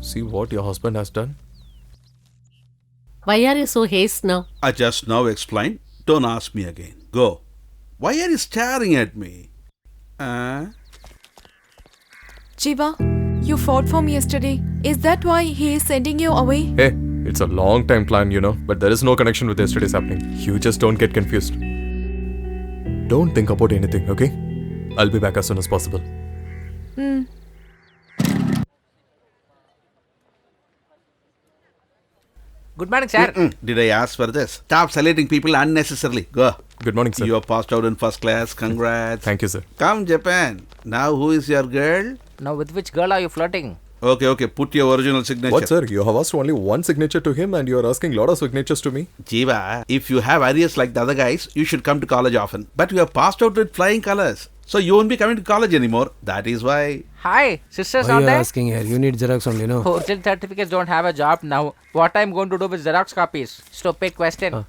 See what your husband has done? Why are you so haste now? I just now explained. Don't ask me again. Go. Why are you staring at me? Jiva, you fought for me yesterday. Is that why he is sending you away? Hey, it's a long time plan, you know, but there is no connection with yesterday's happening. You just don't get confused. Don't think about anything, okay? I'll be back as soon as possible. Good morning, sir. Did I ask for this? Stop saluting people unnecessarily. Go. Good morning, sir. You are passed out in first class. Congrats. Thank you, sir. Come, Japan. Now, who is your girl? Now, with which girl are you flirting? Okay. Put your original signature. What, sir? You have asked only one signature to him and you are asking lot of signatures to me? Jiva, if you have arrears like the other guys, you should come to college often. But you have passed out with flying colors. So you won't be coming to college anymore. That is why. Hi, sisters Why are out you there? asking here? You need Xerox only, no? Original certificates don't have a job now. What I'm going to do with Xerox copies? Stupid question.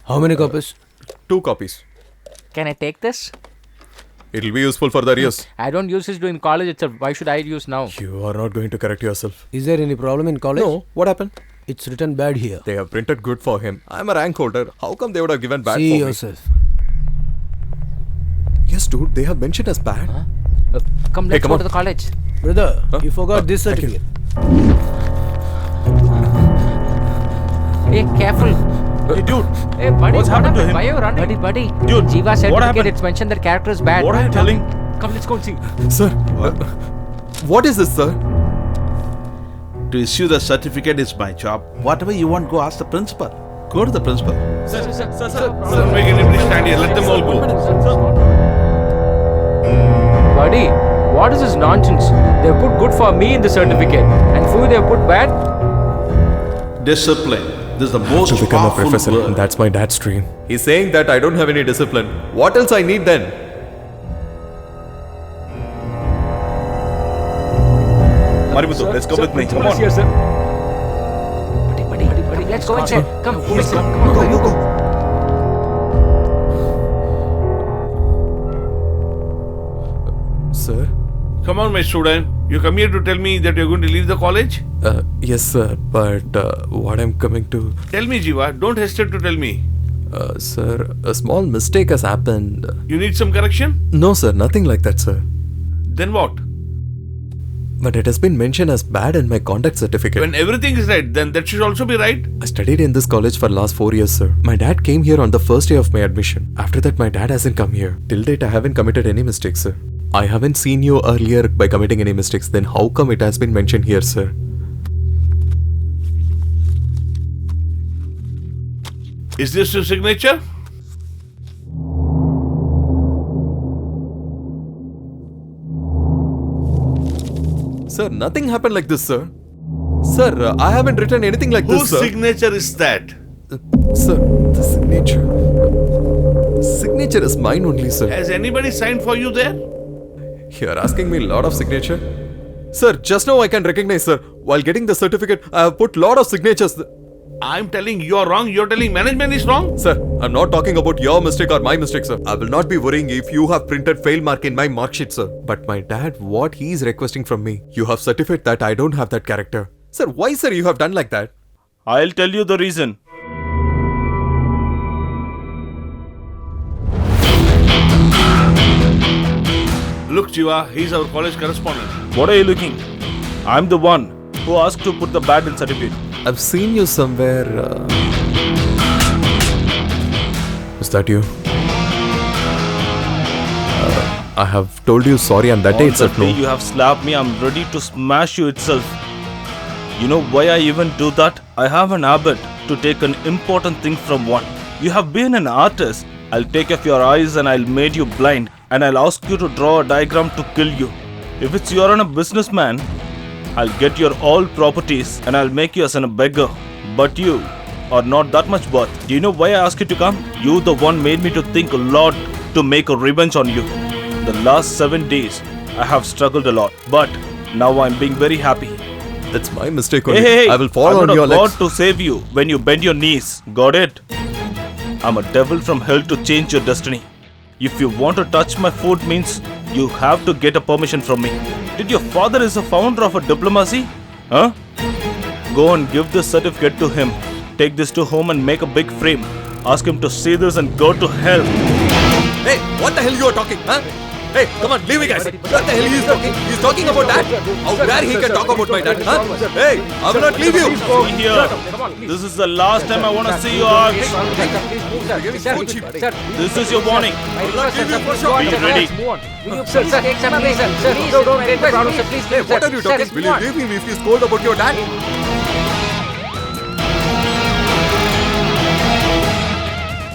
How many copies? 2 copies. Can I take this? It'll be useful for the arrears. I don't use it in college itself. Why should I use now? You are not going to correct yourself. Is there any problem in college? No, what happened? It's written bad here. They have printed good for him. I'm a rank holder. How come they would have given bad See for yourself. me? Yes, dude, they have mentioned as bad. Come, let's come go on. to the college. Brother, you forgot this certificate. Hey, careful. Hey, dude. Hey, buddy, What's happened to him? Why are you running? Buddy. Dude, Jiva what certificate, happened? it's mentioned that character is bad. What are you telling? Come, let's go and see. Sir, what is this, sir? To issue the certificate is my job. Whatever you want, go ask the principal. Go to the principal. Sir. Sir, make anybody stand here. Let them all go. Buddy, what is this nonsense? They put good for me in the certificate, and for you they put bad. Discipline. This is the most To become a powerful professor. word. That's my dad's dream. He's saying that I don't have any discipline. What else I need then? Maributhu, let's go with me. Come on. Here, sir. Buddy, let's go inside. Come, let's go. You go. Sir? Come on, my student. You come here to tell me that you're going to leave the college? Yes, sir. But what I'm coming to... Tell me, Jiva. Don't hesitate to tell me. Sir, a small mistake has happened. You need some correction? No, sir. Nothing like that, sir. Then what? But it has been mentioned as bad in my conduct certificate. When everything is right, then that should also be right. I studied in this college for last 4 years, sir. My dad came here on the first day of my admission. After that, my dad hasn't come here. Till date, I haven't committed any mistakes, sir. I haven't seen you earlier by committing any mistakes. Then how come it has been mentioned here, sir? Is this your signature? Sir, nothing happened like this, sir. Sir, I haven't written anything like Whose this, sir. signature is that? Sir, the signature. Signature is mine only, sir. Has anybody signed for you there? You're asking me a lot of signature? Sir, just now I can recognize, sir. While getting the certificate, I have put lot of signatures. I'm telling you're wrong. You're telling management is wrong. Sir, I'm not talking about your mistake or my mistake, sir. I will not be worrying if you have printed fail mark in my mark sheet, sir. But my dad, what he is requesting from me, you have certified that I don't have that character. Sir, why, sir, you have done like that? I'll tell you the reason. Look, Jiva, he's our college correspondent. What are you looking? I'm the one who asked to put the bad in certificate. I've seen you somewhere. Is that you? I have told you sorry on that day On the itself, day no? you have slapped me, I'm ready to smash you itself. You know why I even do that? I have an habit to take an important thing from one. You have been an artist. I'll take off your eyes and I'll make you blind. And I'll ask you to draw a diagram to kill you. If it's you're a businessman, I'll get your all properties and I'll make you as a beggar. But you are not that much worth. Do you know why I asked you to come? You the one made me to think a lot to make a revenge on you. The last 7 days, I have struggled a lot. But now I'm being very happy. That's my mistake only. Hey, I will fall I'm on not your a god legs. to save you when you bend your knees. Got it? I'm a devil from hell to change your destiny. If you want to touch my food means you have to get a permission from me. Did your father is a founder of a diplomacy? Huh? Go and give this certificate to him. Take this to home and make a big frame. Ask him to see this and go to hell. Hey, what the hell you are talking, huh? Hey, come on, leave me, guys. What the hell he is talking? He's talking about that? How dare he can talk about my dad, huh? Hey, I will not leave you. See here. This is the last time I want to see you out. This is your warning. Be ready. Sir, take some place, sir. Don't get the problem, sir. Please, Hey, what are you talking? Will you leave him if he's cold about your dad?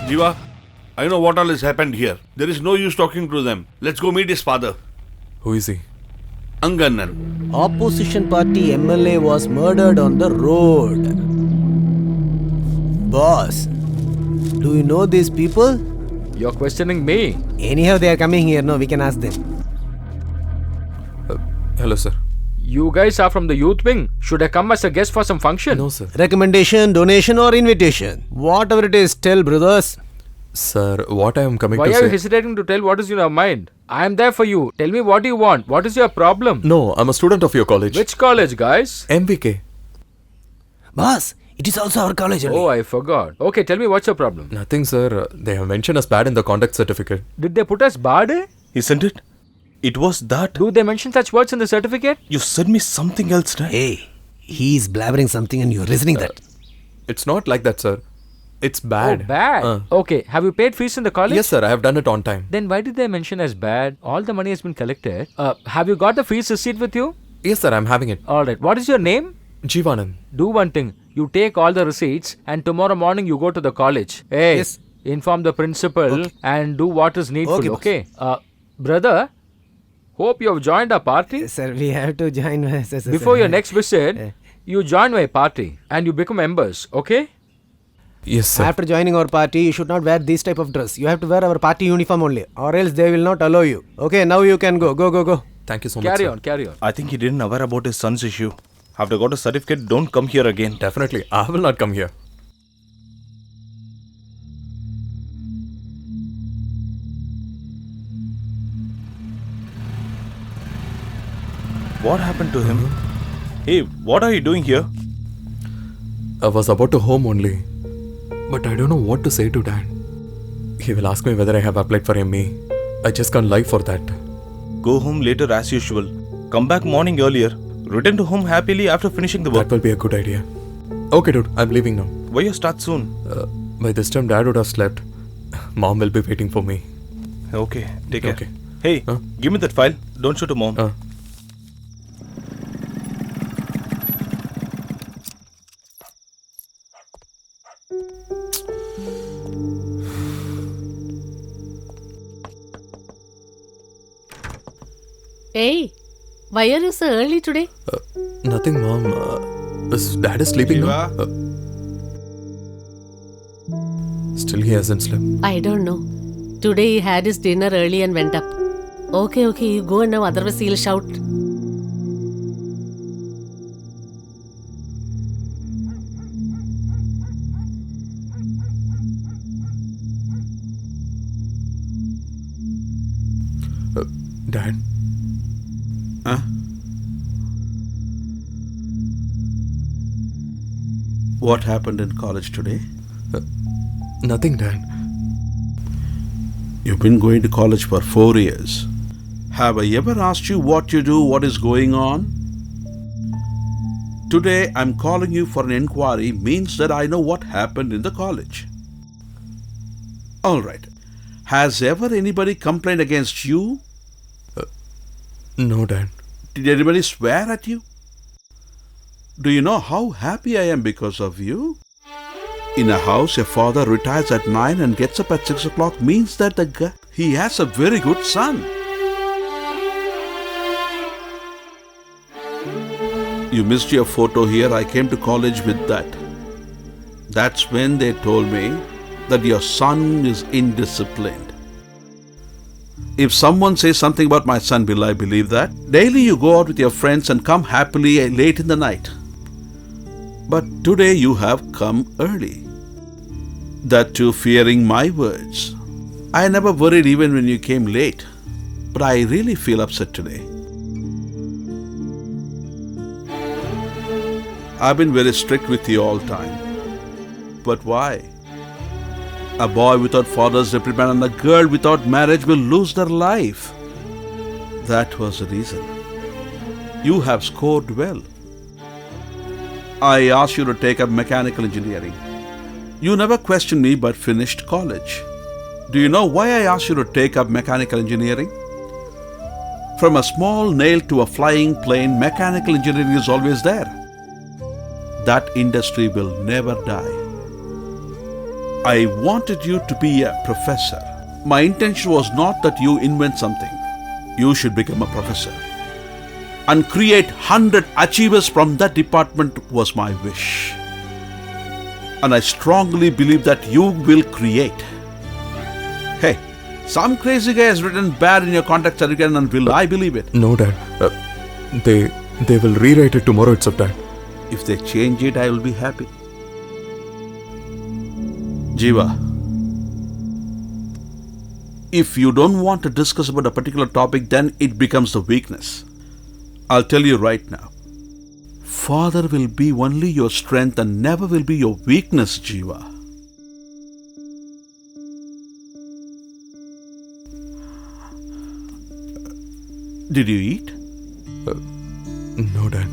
Jiva, I know what all has happened here. There is no use talking to them. Let's go meet his father. Who is he? Angannan. Opposition party MLA was murdered on the road. Boss, do you know these people? You're questioning me. Anyhow, they are coming here. No, we can ask them. Hello, sir. You guys are from the youth wing. Should I come as a guest for some function? No, sir. Recommendation, donation or invitation? Whatever it is, tell brothers. Sir, what I am coming Why to are you say... hesitating to tell what is in your mind? I am there for you. Tell me what you want. What is your problem? No, I'm a student of your college. Which college, guys? MBK. Boss, it is also our college only. Oh, I forgot. Okay, tell me what's your problem. Nothing, sir. They have mentioned us bad in the conduct certificate. Did they put us bad? Isn't it? It was that. Do they mention such words in the certificate? You said me something else, right? Hey, he is blabbering something and you're listening that. It's not like that, sir. It's bad. Oh, bad. Okay, have you paid fees in the college? Yes, sir. I have done it on time. Then why did they mention as bad? All the money has been collected. Have you got the fees receipt with you? Yes, sir. I'm having it. Alright, what is your name? Jeevanand. Do one thing. You take all the receipts and tomorrow morning you go to the college. Hey, Yes. inform the principal and do what is needful, Okay, boss. Brother, hope you have joined our party. Sir, we have to join. Before your next visit, you join my party and you become members, okay? Yes, sir. After joining our party, you should not wear this type of dress. You have to wear our party uniform only, or else they will not allow you. Okay, now you can go. Go. Thank you so much, Carry sir. on, carry on. I think he didn't aware about his son's issue. After got a certificate, don't come here again. Definitely. I will not come here. What happened to him? Hey, what are you doing here? I was about to home only. But I don't know what to say to Dad. He will ask me whether I have applied for ME. I just can't lie for that. Go home later as usual. Come back morning earlier. Return to home happily after finishing the work. That will be a good idea. Okay, dude. I'm leaving now. Why you start soon? By this time, Dad would have slept. Mom will be waiting for me. Okay, take care. Okay. Hey, give me that file. Don't show to mom. Hey, why are you so early today? Nothing, Mom. Is Dad is sleeping now? Still, he hasn't slept. I don't know. Today he had his dinner early and went up. Okay, you go now, otherwise he'll shout. Dad? Huh? What happened in college today? Nothing, Dad. You've been going to college for 4 years. Have I ever asked you what you do, what is going on? Today I'm calling you for an inquiry means that I know what happened in the college. Alright. Has ever anybody complained against you? No, Dad. Did anybody swear at you? Do you know how happy I am because of you? In a house, a father retires at 9 and gets up at 6 o'clock means that he has a very good son. You missed your photo here. I came to college with that. That's when they told me that your son is indisciplined. If someone says something about my son, will I believe that? Daily you go out with your friends and come happily late in the night. But today you have come early. That too fearing my words. I never worried even when you came late. But I really feel upset today. I've been very strict with you all time. But why? A boy without father's reprimand and a girl without marriage will lose their life. That was the reason. You have scored well. I asked you to take up mechanical engineering. You never questioned me but finished college. Do you know why I asked you to take up mechanical engineering? From a small nail to a flying plane, mechanical engineering is always there. That industry will never die. I wanted you to be a professor. My intention was not that you invent something. You should become a professor. And create 100 achievers from that department was my wish. And I strongly believe that you will create. Hey, some crazy guy has written bad in your contact certificate and will I believe it? No, Dad. They will rewrite it tomorrow itself, Dad. If they change it, I will be happy. Jiva, If you don't want to discuss about a particular topic, then it becomes the weakness. I'll tell you right now. Father will be only your strength and never will be your weakness, Jiva. Did you eat? No, Dad.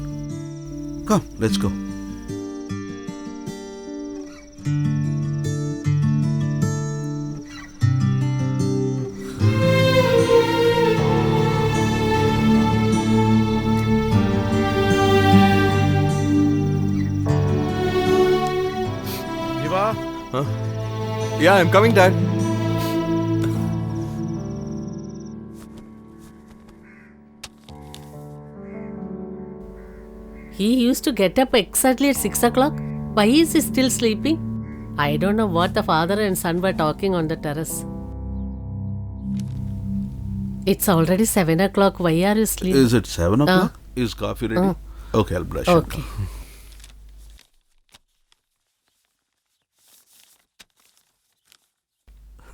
Come, let's go. Jiva, Yeah, I'm coming, Dad. He used to get up exactly at 6 o'clock. Why is he still sleeping? I don't know what the father and son were talking on the terrace. It's already 7 o'clock. Why are you sleeping? Is it 7 o'clock? Is coffee ready? Okay, I'll brush it. Okay.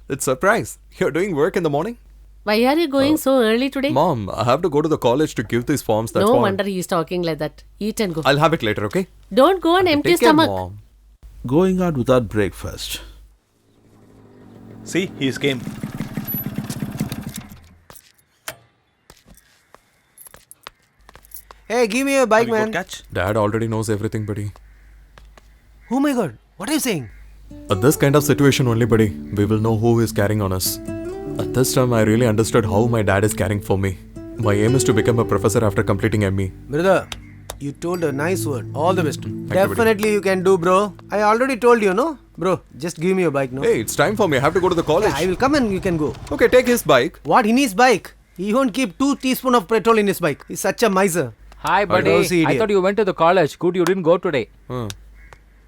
It's a surprise. You're doing work in the morning? Why are you going so early today? Mom, I have to go to the college to give these forms. That's No all. wonder he's talking like that. Eat and go. I'll have it later, okay? Don't go on empty Take care, stomach. Mom. Going out without breakfast. See, he's came. Hey, give me a bike, Have you got man. catch? Dad already knows everything, buddy. Oh my god, what are you saying? At this kind of situation only, buddy, we will know who is carrying on us. At this time, I really understood how my dad is caring for me. My aim is to become a professor after completing ME. Brother, you told a nice word. All the best. buddy. Definitely you can do, bro. I already told you, no? Bro, just give me your bike, no? Hey, it's time for me. I have to go to the college. Yeah, I will come and you can go. Okay, take his bike. What, in his bike? He won't keep 2 teaspoons of petrol in his bike. He's such a miser. Hi, buddy. Rosie, I idiot. thought you went to the college. Good, you didn't go today.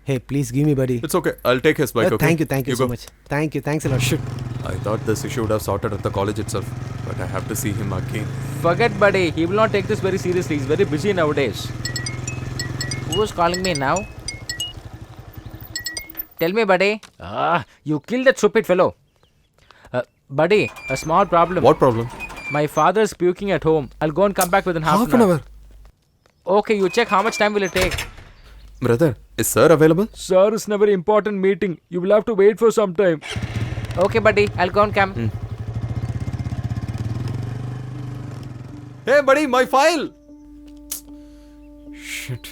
Hey, please give me, buddy. It's okay. I'll take his bike, okay? Thank you so go. much. Thank you, thanks a lot. Shit. I thought this issue would have sorted at the college itself. But I have to see him again. Forget, buddy. He will not take this very seriously. He's very busy nowadays. Who is calling me now? Tell me, buddy. You killed that stupid fellow. Buddy, a small problem. What problem? My father is puking at home. I'll go and come back within half an hour. Okay, you check how much time will it take. Brother, is sir available? Sir, it's never important meeting. You will have to wait for some time. Okay, buddy. I'll go and come. Hey, buddy, my file! Shit.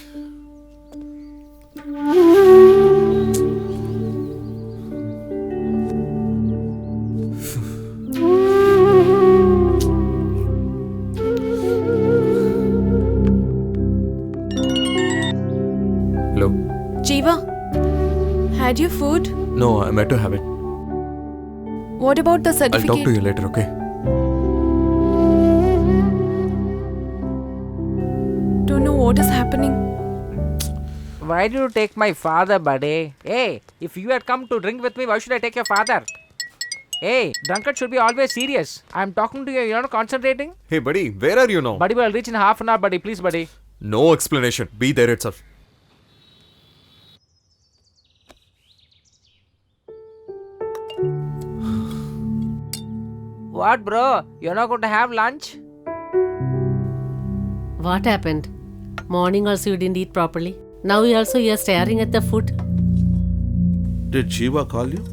Hello? Jiva, had you food? No, I'm yet to have it. What about the I'll certificate? talk to you later, okay? Don't know what is happening. Why do you take my father, buddy? Hey, if you had come to drink with me, why should I take your father? Hey, drunkard should be always serious. I'm talking to you, you're not concentrating? Hey, buddy, where are you now? Buddy, we'll reach in half an hour, buddy. Please, buddy. No explanation. Be there itself. What, bro? You're not going to have lunch? What happened? Morning also you didn't eat properly. Now you also you're staring at the food. Did Jiva call you?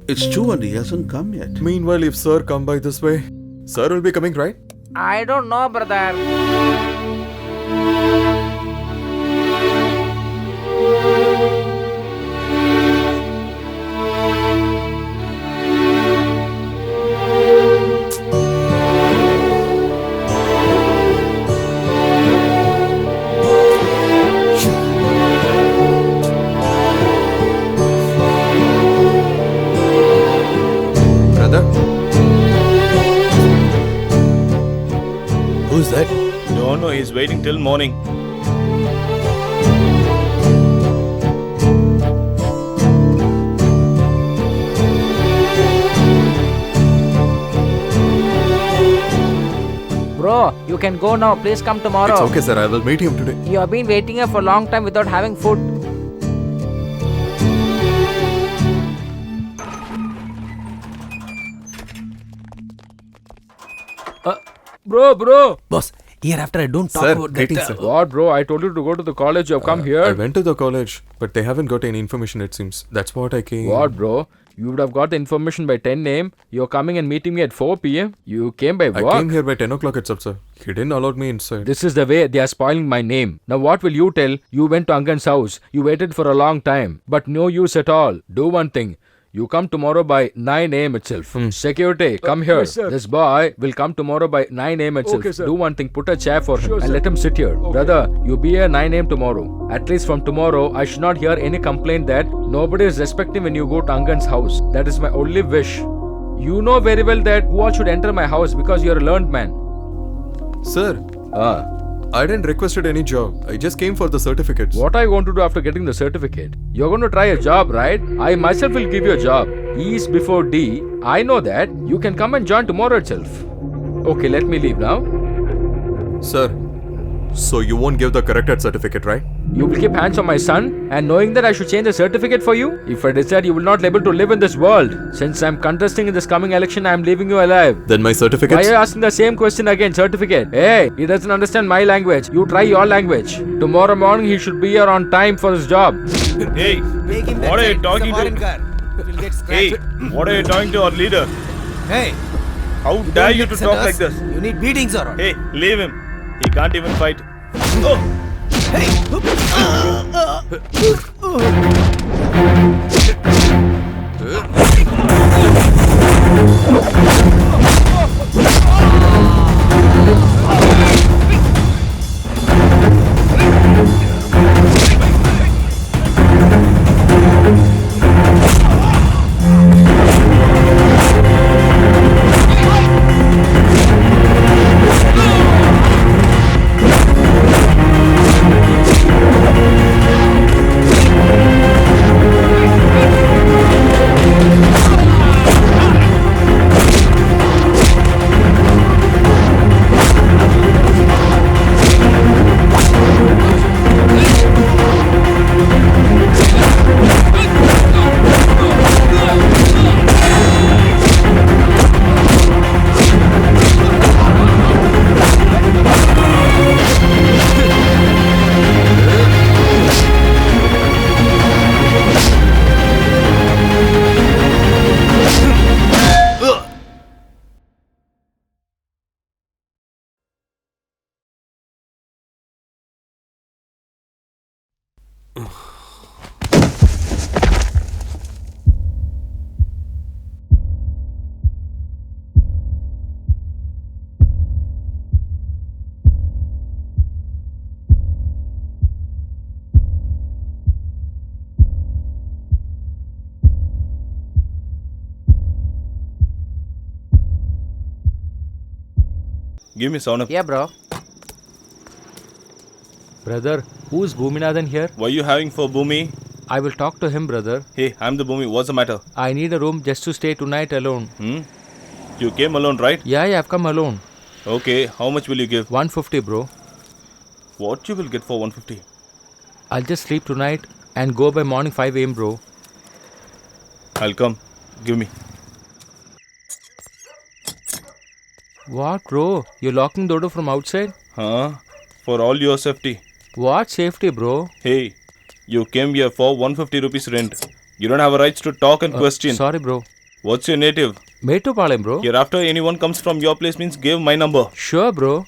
It's 2 and he hasn't come yet. Meanwhile, if sir come by this way, sir will be coming, right? I don't know, brother. Brother? Who's that? No, he's waiting till morning. Bro, you can go now. Please come tomorrow. It's okay, sir. I will meet him today. You have been waiting here for a long time without having food. Bro. Boss, hereafter I don't talk Sir, about that. greetings, sir. What, bro? I told you to go to the college. You have come I here. went to the college, but they haven't got any information, it seems. That's what I came. What, bro? You would have got the information by 10 a.m. You're coming and meeting me at 4 p.m. You came by I walk. came here by 10 o'clock itself, sir. He didn't allow me inside. This is the way they are spoiling my name. Now what will you tell? You went to Angan's house. You waited for a long time. But no use at all. Do one thing. You come tomorrow by 9 a.m. itself. Security, come here. yes, sir. This boy will come tomorrow by 9 a.m. itself. Okay, sir. Do one thing. Put a chair for him Sure, and sir. let him sit here. Brother, you be here 9 a.m. tomorrow. At least from tomorrow, I should not hear any complaint that nobody is respecting when you go to Angan's house. That is my only wish. You know very well that who all should enter my house because you are a learned man. Sir, I didn't requested any job. I just came for the certificates. What are you going to do after getting the certificate? You're going to try a job, right? I myself will give you a job. E is before D. I know that. You can come and join tomorrow itself. Okay, let me leave now. Sir, so you won't give the corrected certificate, right? You will keep hands on my son and knowing that I should change the certificate for you? If I decide you will not be able to live in this world. Since I'm contesting in this coming election, I'm leaving you alive. Then my Why certificates? are you asking the same question again? Certificate. Hey, he doesn't understand my language. You try your language. Tomorrow morning he should be here on time for his job. Hey, Take him that what are you side. talking It's a foreign to? car. It will get Hey, scratched. what are you talking to our leader? Hey, How don't dare you to listen talk us. like this? You need beatings or what? Hey, leave him. He can't even fight. Oh, Hey! give me sound up. Yeah, bro. Brother, who's Bhuminathan here? Why you having for Bhumi? I will talk to him, brother. Hey, I'm the Bhumi. What's the matter? I need a room just to stay tonight alone. You came alone, right? Yeah, I've come alone. Okay, how much will you give? 150, bro. What you will get for 150? I'll just sleep tonight and go by morning 5 a.m., bro. I'll come. Give me. What, bro? You're locking the door from outside? Huh? For all your safety. What safety, bro? Hey, you came here for 150 rupees rent. You don't have a right to talk and question. Sorry, bro. What's your native? Metupalayam, bro. Hereafter anyone comes from your place means give my number. Sure, bro.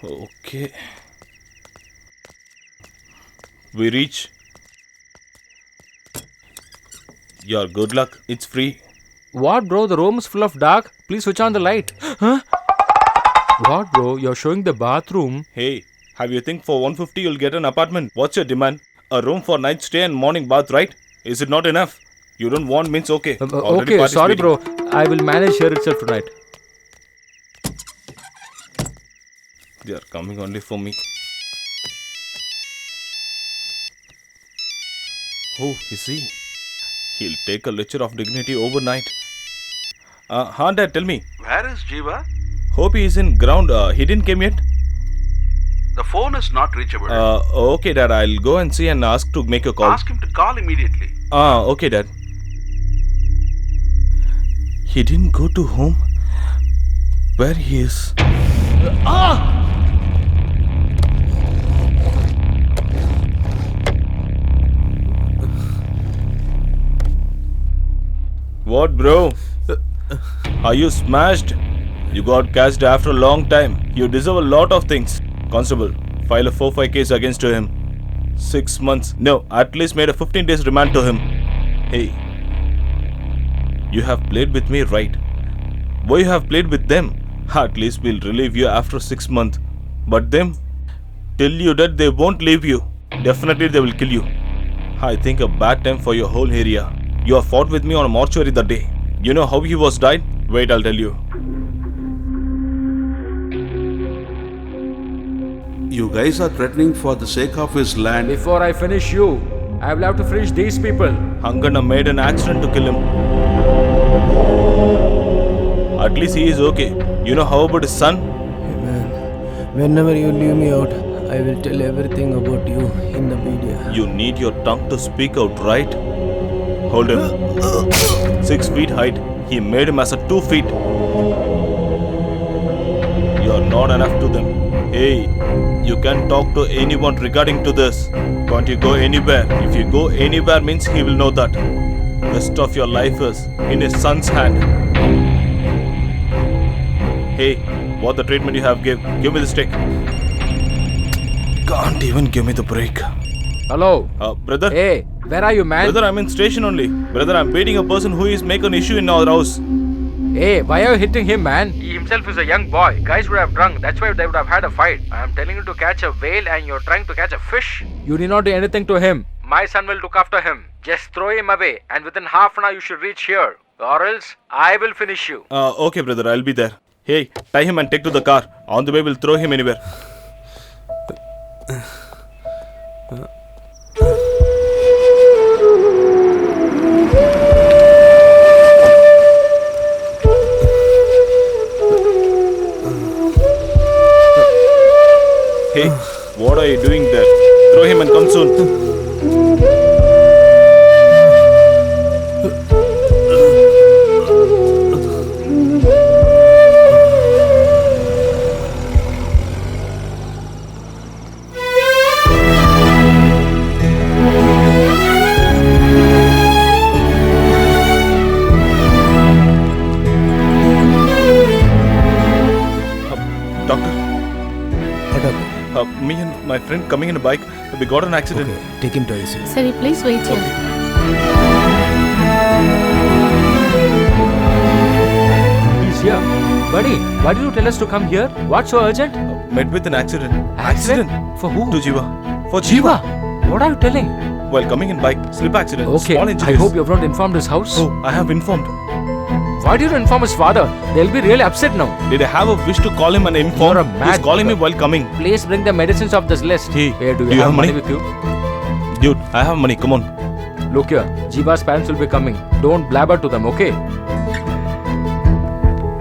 Okay. We reach. Your good luck. It's free. What, bro? The room is full of dark. Please switch on the light. Huh? What, bro? You're showing the bathroom. Hey, have you think for 150 you'll get an apartment? What's your demand? A room for night stay and morning bath, right? Is it not enough? You don't want means okay. Already Okay, sorry, participating. bro. I will manage here itself tonight. They are coming only for me. Oh, is he? He'll take a lecture of dignity overnight. Dad, tell me. Where is Jiva? Hope he is in ground. He didn't came yet? The phone is not reachable. Okay, Dad. I'll go and see and ask to make a call. Ask him to call immediately. Okay, Dad. He didn't go to home. where he is. What, bro? Are you smashed? You got catched after a long time. You deserve a lot of things. Constable, file a 4-5 case against him. 6 months. No, at least made a 15 days remand to him. Hey, you have played with me, right? Boy, you have played with them. At least we'll relieve you after 6 months. But them, till you dead, they won't leave you. Definitely they will kill you. I think a bad time for your whole area. You have fought with me on a mortuary that day. You know how he was died? Wait, I'll tell you. You guys are threatening for the sake of his land. Before I finish you, I will have to finish these people. Hangana made an accident to kill him. At least he is okay. You know how about his son? Hey man, whenever you leave me out, I will tell everything about you in the media. You need your tongue to speak out, right? Hold him. 6 feet height. He made him as a 2 feet. You are not enough to them. Hey, you can talk to anyone regarding to this. Can't you go anywhere? If you go anywhere means he will know that. Rest of your life is in his son's hand. Hey, what the treatment you have give? Give me the stick. Can't even give me the break. Hello? Brother? Hey, where are you, man? Brother, I'm in station only. Brother, I'm beating a person who is making an issue in our house. Hey, why are you hitting him, man? He himself is a young boy. Guys would have drunk. That's why they would have had a fight. I am telling you to catch a whale and you're trying to catch a fish. You did not do anything to him. My son will look after him. Just throw him away and within half an hour you should reach here. Or else, I will finish you. Okay, brother, I'll be there. Hey, tie him and take to the car. On the way, we'll throw him anywhere. Hey, what are you doing there? Throw him and come soon. Me and my friend coming in a bike, we got an accident. Okay, take him to ICU. Sorry, please wait here. He's here. Buddy, why did you tell us to come here? What's so urgent? Met with an accident. Accident? For who? To Jiva. For Jiva? What are you telling? While coming in bike, slip accident. Okay, Small I injuries. hope you have not informed his house. Oh, I have informed. Why did you inform his father? They'll be really upset now. Did I have a wish to call him and inform? You're a mad He's calling me fucker. while coming. Please bring the medicines of this list. Hey, Here, do do you you have have money money? with you? Dude, I have money. Come on. Look here, Jiva's parents will be coming. Don't blabber to them, okay?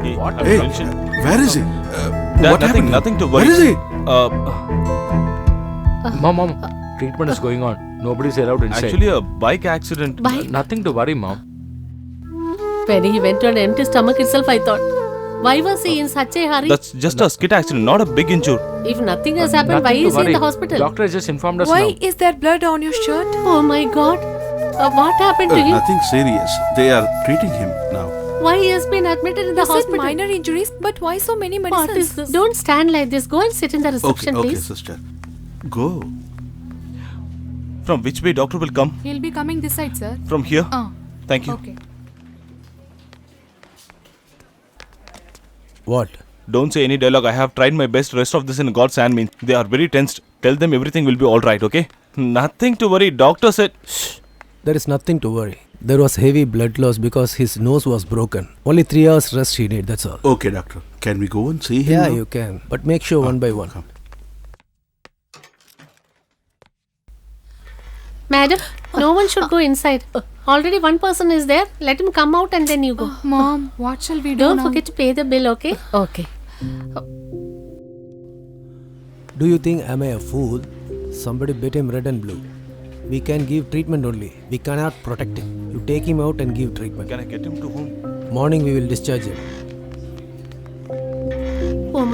Hey, What? have Hey, you mentioned? where is he? Dad, What happened? nothing to worry. Where is he? Mom, treatment is going on. Nobody's allowed inside. Actually, a bike accident. Bye. Nothing to worry, Mom. When he went on an empty stomach itself, I thought, why was he in such a hurry? That's just a skid accident, not a big injury. If nothing has happened, why Nothing to is he in worry. the hospital? Doctor has just informed us Why now. is there blood on your shirt? Oh my god. What happened to him? Nothing serious. They are treating him now. Why he has been admitted in the You said hospital? minor injuries, but why so many medicines? What is this? Don't stand like this. Go and sit in the Okay, reception, okay, please. sister. Go. From which way doctor will come? He'll be coming this side, sir. From here? Thank you. Okay. What? Don't say any dialogue. I have tried my best. Rest of this in God's hand means they are very tensed. Tell them everything will be alright, okay? Nothing to worry. Doctor said. There is nothing to worry. There was heavy blood loss because his nose was broken. Only 3 hours rest he need, that's all. Okay, doctor. Can we go and see him Yeah, now? you can. But make sure one by one. Come. Madam, no one should go inside. Already one person is there. Let him come out and then you go. Mom, what shall we do Don't now? forget to pay the bill, okay? Okay. Do you think am I a fool? Somebody bit him red and blue. We can give treatment only. We cannot protect him. You take him out and give treatment. Can I get him to whom? Morning we will discharge him.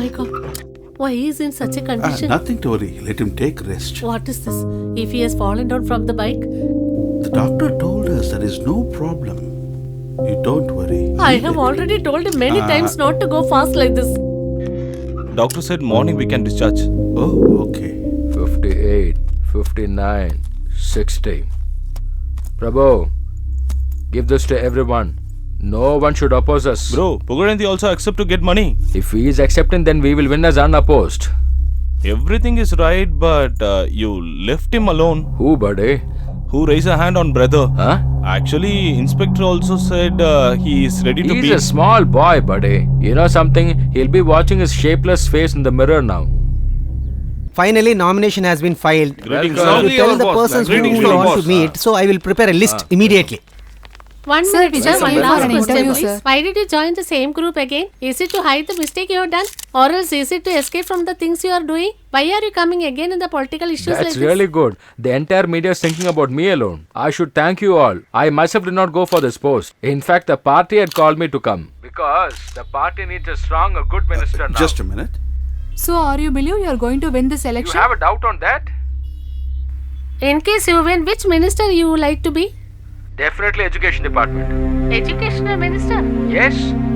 my god. Why he is in such a condition? Nothing to worry. Let him take rest. What is this? If he has fallen down from the bike? The doctor told us there is no problem. You don't worry. I have already told him many times not to go fast like this. Doctor said morning we can discharge. Oh, okay. 58, 59, 60. Prabhu, give this to everyone. No one should oppose us. Bro, Pugaranthi also accept to get money. If he is accepting, then we will win as unopposed. Everything is right, but you left him alone. Who, buddy? Who raised a hand on brother? Huh? Actually, inspector also said he is ready to be. He's a small boy, buddy. You know something? He'll be watching his shapeless face in the mirror now. Finally, nomination has been filed. Greetings, You sir. tell the persons who Greetings you to our want boss. to meet, so I will prepare a list immediately. One Sir, minute, we sir. just One came for last an question, interview, please. sir. Why did you join the same group again? Is it to hide the mistake you have done? Or else is it to escape from the things you are doing? Why are you coming again in the political issues like That's this? really good. The entire media is thinking about me alone. I should thank you all. I myself did not go for this post. In fact, the party had called me to come. Because the party needs a strong, a good minister now. Just a minute. So, are you believe you are going to win this You election? have a doubt on that? In case you win, which minister you would like to be? Definitely education department. Educational minister. Yes.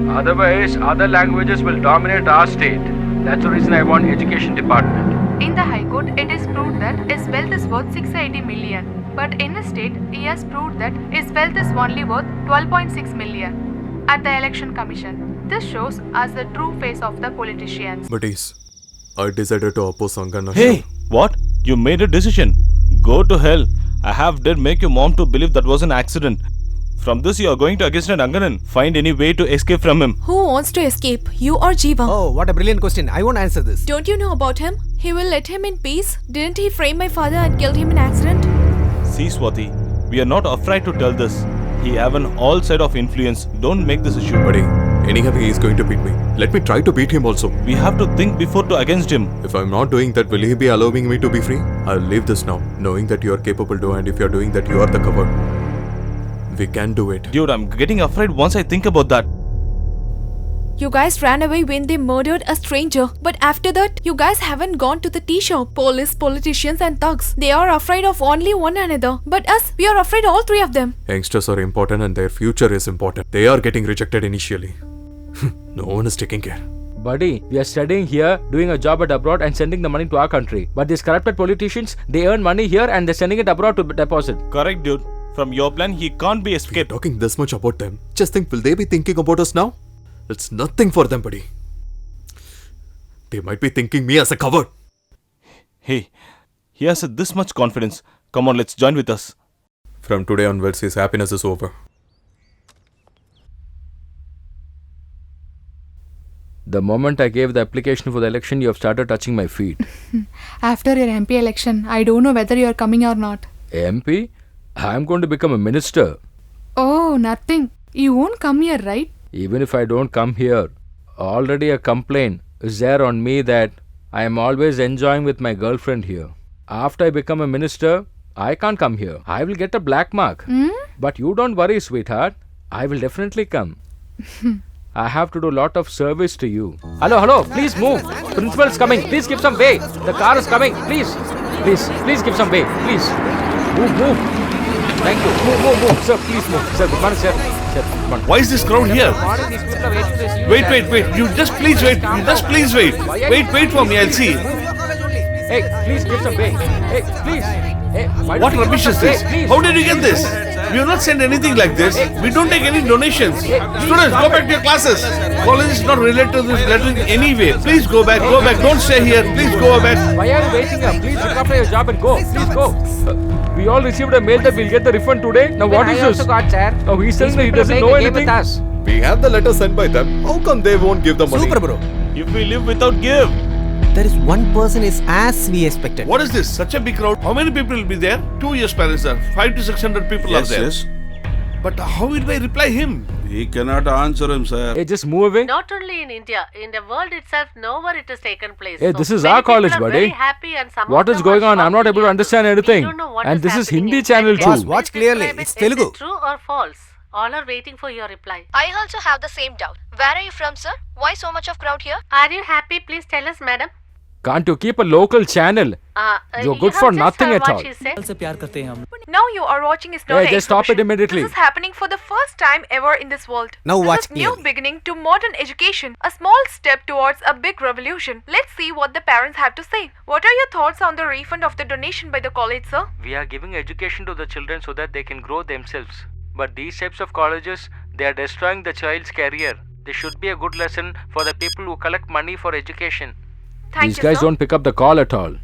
Otherwise, other languages will dominate our state. That's the reason I want education department. In the High Court, it is proved that his wealth is worth 680 million. But in the state, he has proved that his wealth is only worth 12.6 million. At the Election Commission, this shows us the true face of the politicians. Buddies, I decided to oppose Sangana. Hey, what? You made a decision. Go to hell. I have dared make your mom to believe that was an accident. From this, you are going to against an Anganan. Find any way to escape from him. Who wants to escape? You or Jeeva? Oh, what a brilliant question. I won't answer this. Don't you know about him? He will let him in peace. Didn't he frame my father and killed him in accident? See, Swati, we are not afraid to tell this. He have an all side of influence. Don't make this issue. Buddy, anyhow he is going to beat me. Let me try to beat him also. We have to think before to against him. If I'm not doing that, will he be allowing me to be free? I'll leave this now, knowing that you are capable to, and if you're doing that, you are the coward. We can do it. Dude, I'm getting afraid once I think about that. You guys ran away when they murdered a stranger. But after that, you guys haven't gone to the tea shop. Police, politicians and thugs. They are afraid of only one another. But us, we are afraid all three of them. Youngsters are important and their future is important. They are getting rejected initially. No one is taking care. Buddy, we are studying here, doing a job at abroad and sending the money to our country. But these corrupted politicians, they earn money here and they're sending it abroad to deposit. Correct, dude. From your plan, he can't be escaped. Talking this much about them, just think, will they be thinking about us now? It's nothing for them, buddy. They might be thinking me as a coward. Hey, he has this much confidence. Come on, let's join with us. From today onwards, his happiness is over. The moment I gave the application for the election, you have started touching my feet. After your MP election, I don't know whether you are coming or not. MP? I'm going to become a minister. Oh, nothing. You won't come here, right? Even if I don't come here, already a complaint is there on me that I am always enjoying with my girlfriend here. After I become a minister, I can't come here. I will get a black mark. But you don't worry, sweetheart. I will definitely come. I have to do a lot of service to you. Hello, please move. Principal is coming. Please give some way. The car is coming. Please give some way. Please. Move. Thank you. Move. Sir, please move. Sir, good morning, sir. Sir, good morning. Why is this crowd here? These people are waiting to see you. Wait. You just please wait. Wait for me. I'll see. Hey, please give some way. Hey, please. Hey, why What don't you rubbish give is some way, this? please? How did you get this? We have not sent anything like this. We don't take any donations. Students, go back to your classes. College is not related to this letter in any way. Please go back. Don't stay here. Please go back. Why are you waiting up? Please look after your job and go. Please go. We all received a mail that we'll get the refund today. Now what is I this? also got, sir. Now he's saying that he These doesn't people know are playing a game anything. with us. We have the letter sent by them. How come they won't give the money? Super, bro. If we live without give. There is one person is as we expected. What is this? Such a big crowd. How many people will be there? 2 years, parents, sir. 500 to 600 people are there. Yes. But how will I reply him? He cannot answer him, sir. Hey, just move away. Not only in India, in the world itself, nowhere it has taken place. Hey, So this is many our college, people are buddy. very happy and some What of is them going are on? I'm not shocked able to here. understand We anything. don't know what And is this is happening Hindi inside channel there. too. Boss, watch Please clearly. describe it. It's Is Telugu. it true or false? All are waiting for your reply. I also have the same doubt. Where are you from, sir? Why so much of crowd here? Are you happy? Please tell us, madam. Can't you keep a local channel? You're good for nothing at all. Now you are watching is not Hey, an just stop it exhibition. immediately. This is happening for the first time ever in this world. Now this watch is new me. beginning to modern education. A small step towards a big revolution. Let's see what the parents have to say. What are your thoughts on the refund of the donation by the college, sir? We are giving education to the children so that they can grow themselves. But these types of colleges, they are destroying the child's career. This should be a good lesson for the people who collect money for education. Thank These you, guys sir. don't pick up the call at all.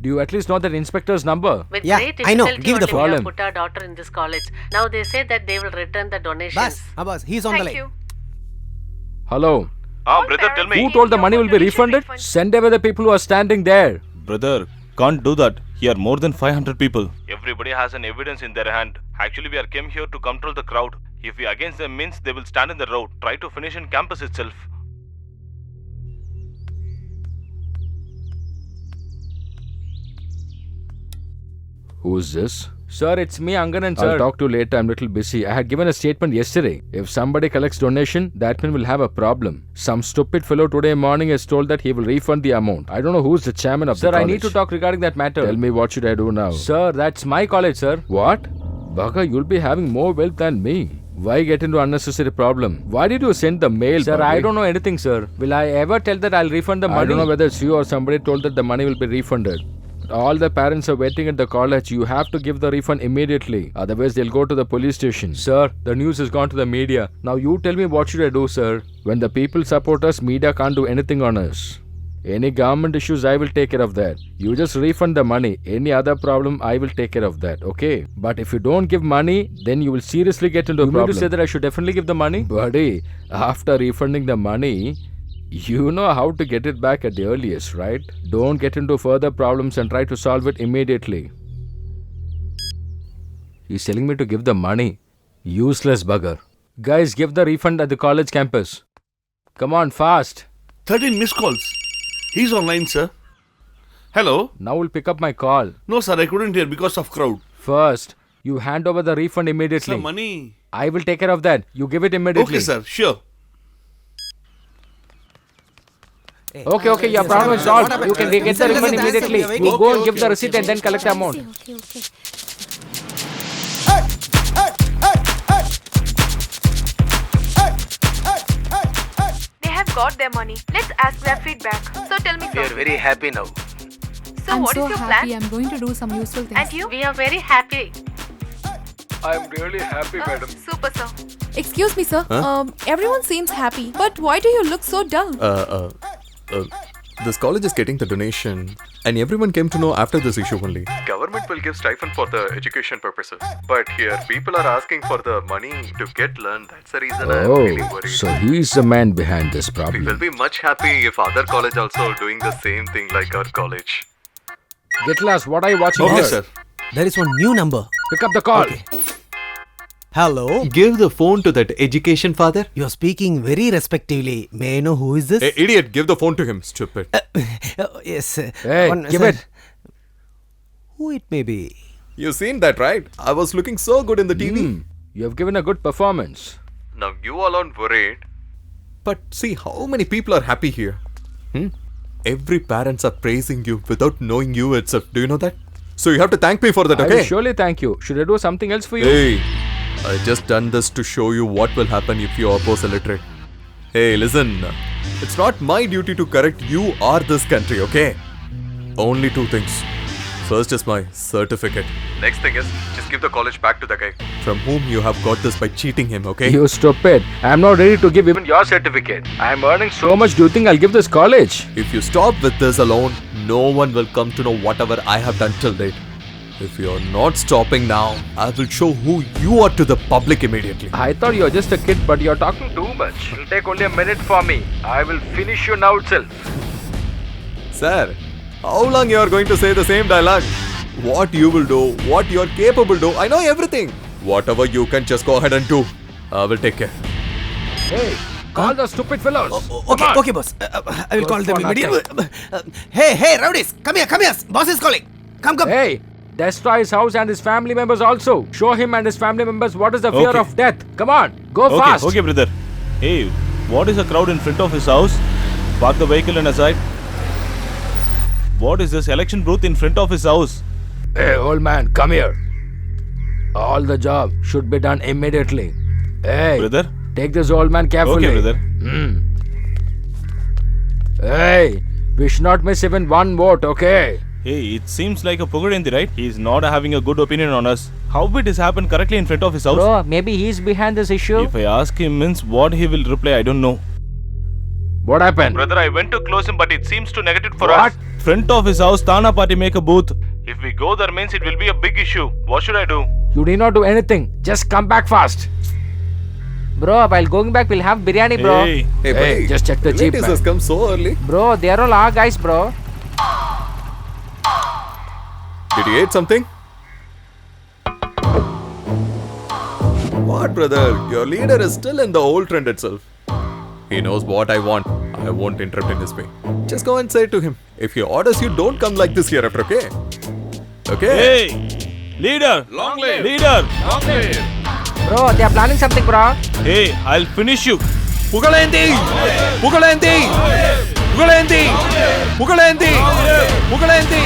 Do you at least know that inspector's number? With Yeah, great I know. difficulty Give the only we have phone. put our daughter in this college. Now they say that they will return the donations. Boss, he's on the Thank line. you. Hello. All brother, tell parents me. Who need told the your money will be donation refunded? refund. Send away the people who are standing there. Brother, can't do that. Here are more than 500 people. Everybody has an evidence in their hand. Actually, we are came here to control the crowd. If we against them means they will stand in the road. Try to finish in campus itself. Who's this? Sir, it's me, Anganan, sir. I'll talk to you later. I'm a little busy. I had given a statement yesterday. If somebody collects donation, that man will have a problem. Some stupid fellow today morning has told that he will refund the amount. I don't know who's the chairman of the college. Sir, I need to talk regarding that matter. Tell me, what should I do now? Sir, that's my college, sir. What? Baka, you'll be having more wealth than me. Why get into unnecessary problem? Why did you send the mail, sir? I don't know anything, sir. Will I ever tell that I'll refund the money? I don't know whether it's you or somebody told that the money will be refunded. All the parents are waiting at the college. You have to give the refund immediately. Otherwise, they'll go to the police station. Sir, the news has gone to the media. Now you tell me, what should I do, sir? When the people support us, media can't do anything on us. Any government issues, I will take care of that. You just refund the money. Any other problem, I will take care of that, okay? But if you don't give money, then you will seriously get into a problem. You mean to say that I should definitely give the money? Buddy, after refunding the money, you know how to get it back at the earliest, right? Don't get into further problems and try to solve it immediately. He's telling me to give the money. Useless bugger. Guys, give the refund at the college campus. Come on, fast. 13 missed calls. He's online, sir. Hello? Now we'll pick up my call. No, sir, I couldn't hear because of crowd. First, you hand over the refund immediately. Sir, money. I will take care of that. You give it immediately. Okay, sir, sure. Okay, your problem is solved. You can get the refund immediately. You go and give the receipt and then collect the amount. Okay. They have got their money. Let's ask their feedback. So tell me, sir. very happy now. So what is your plan? I'm going to do some useful things. And you? We are very happy. I'm really happy, madam. Super, sir. Excuse me, sir. Everyone seems happy, but why do you look so dull? This college is getting the donation, and everyone came to know after this issue only. Government will give stipend for the education purposes, but here people are asking for the money to get learned. That's the reason I'm feeling Oh, worried. so he's the man behind this We will problem. be much happy if other college also doing the same thing like our college. Get lost. What are you watching Okay, here? sir. There is one new number. Pick up the call. Hello? Give the phone to that education father. You're speaking very respectively. May I know who is this? Hey, idiot, give the phone to him, stupid. Yes. Hey, give it. Who it may be? You seen that, right? I was looking so good in the TV. You have given a good performance. Now you all aren't worried. But see how many people are happy here. Every parents are praising you without knowing you itself. Do you know that? So you have to thank me for that, I will okay? surely thank you. Should I do something else for you? Hey, I just done this to show you what will happen if you oppose illiterate. Hey, listen. It's not my duty to correct you or this country, okay? Only two things. First is my certificate. Next thing is, just give the college back to the guy from whom you have got this by cheating him, okay? You stupid. I am not ready to give even your certificate. I am earning so much. Do you think I'll give this college? If you stop with this alone, no one will come to know whatever I have done till date. If you're not stopping now, I will show who you are to the public immediately. I thought you were just a kid, but you're talking too much. It'll take only a minute for me. I will finish you now itself. Sir, how long you are going to say the same dialogue? What you will do, what you are capable to do, I know everything. Whatever you can just go ahead and do. I will take care. Hey, call those stupid fellows. Okay, boss. I will call them immediately. Hey, rowdies, come here. Boss is calling. Come. Hey, Destroy his house and his family members also. Show him and his family members what is the fear Okay. of death. Come on, go fast. Okay, brother. Hey, what is a crowd in front of his house? Park the vehicle on a side. What is this election booth in front of his house? Hey, old man, come here. All the job should be done immediately. Hey, Brother? take this old man carefully. Okay, brother. Hey, we should not miss even one vote, okay? Hey, it seems like a Pugadendi, right? He is not having a good opinion on us. How it has happened correctly in front of his house? Bro, maybe he's behind this issue. If I ask him means what he will reply, I don't know. What happened? Brother, I went to close him, but it seems too negative for What? us. Front of his house, Tana party make a booth. If we go there means it will be a big issue. What should I do? You need not do anything. Just come back fast. Bro, while going back, we'll have biryani, bro. Hey. Hey, buddy. just check the jeep, Relatives man. has come so early. Bro, they are all our guys, bro. Did you eat something? What, brother? Your leader is still in the old trend itself. He knows what I want. I won't interrupt in his way. Just go and say to him, if he orders you, don't come like this hereafter, okay? Okay? Hey! Leader! Long live! Leader! Long live! Bro, they are planning something, bro. Hey, I'll finish you. Pugadendi! Pugadendi! Pugadendi! Pugadendi! Pugadendi!